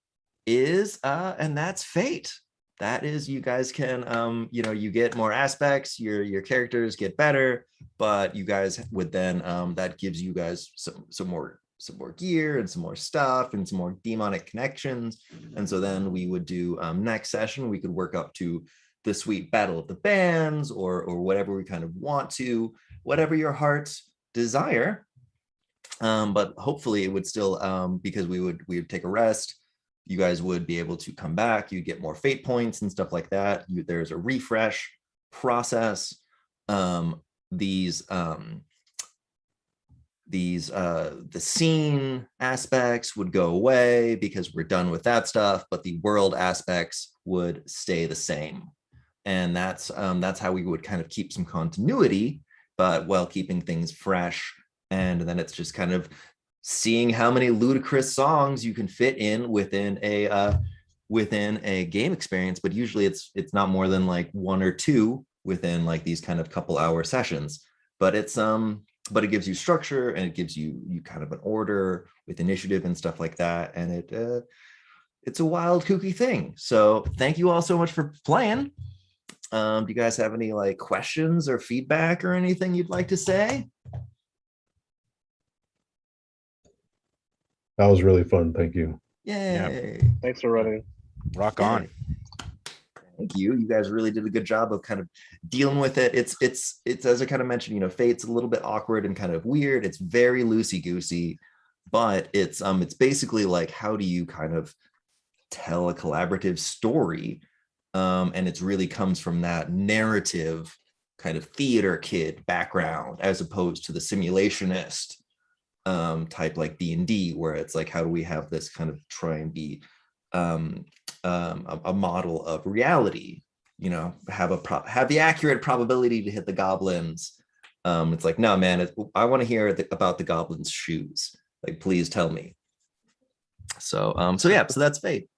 is and that's Fate. That is, you guys can you get more aspects, your characters get better, but you guys would then that gives you guys some more gear and some more stuff and some more demonic connections. And so then we would do next session, we could work up to the sweet battle of the bands or whatever we kind of want to, whatever your hearts desire. But hopefully it would still because we would take a rest. You guys would be able to come back. You get more fate points and stuff like that. There's a refresh process. The scene aspects would go away because we're done with that stuff, but the world aspects would stay the same. And that's how we would kind of keep some continuity, but while keeping things fresh. And then it's just kind of seeing how many ludicrous songs you can fit in within a game experience. But usually it's not more than like one or two within like these kind of couple hour sessions. But it gives you structure, and it gives you kind of an order with initiative and stuff like that. And it's a wild, kooky thing. So thank you all so much for playing. Do you guys have any like questions or feedback or anything you'd like to say? That was really fun. Thank you. Yay. Yeah. Thanks for running. Rock on. Thank you. You guys really did a good job of kind of dealing with it. It's as I kind of mentioned, Fate's a little bit awkward and kind of weird. It's very loosey-goosey, but it's basically like, how do you kind of tell a collaborative story? And it really comes from that narrative kind of theater kid background, as opposed to the simulationist type like D&D, where it's like, how do we have this kind of try and be a model of reality, have the accurate probability to hit the goblins. It's like, no, man, I want to hear about the goblins' shoes. Like, please tell me. So yeah, so that's Fate.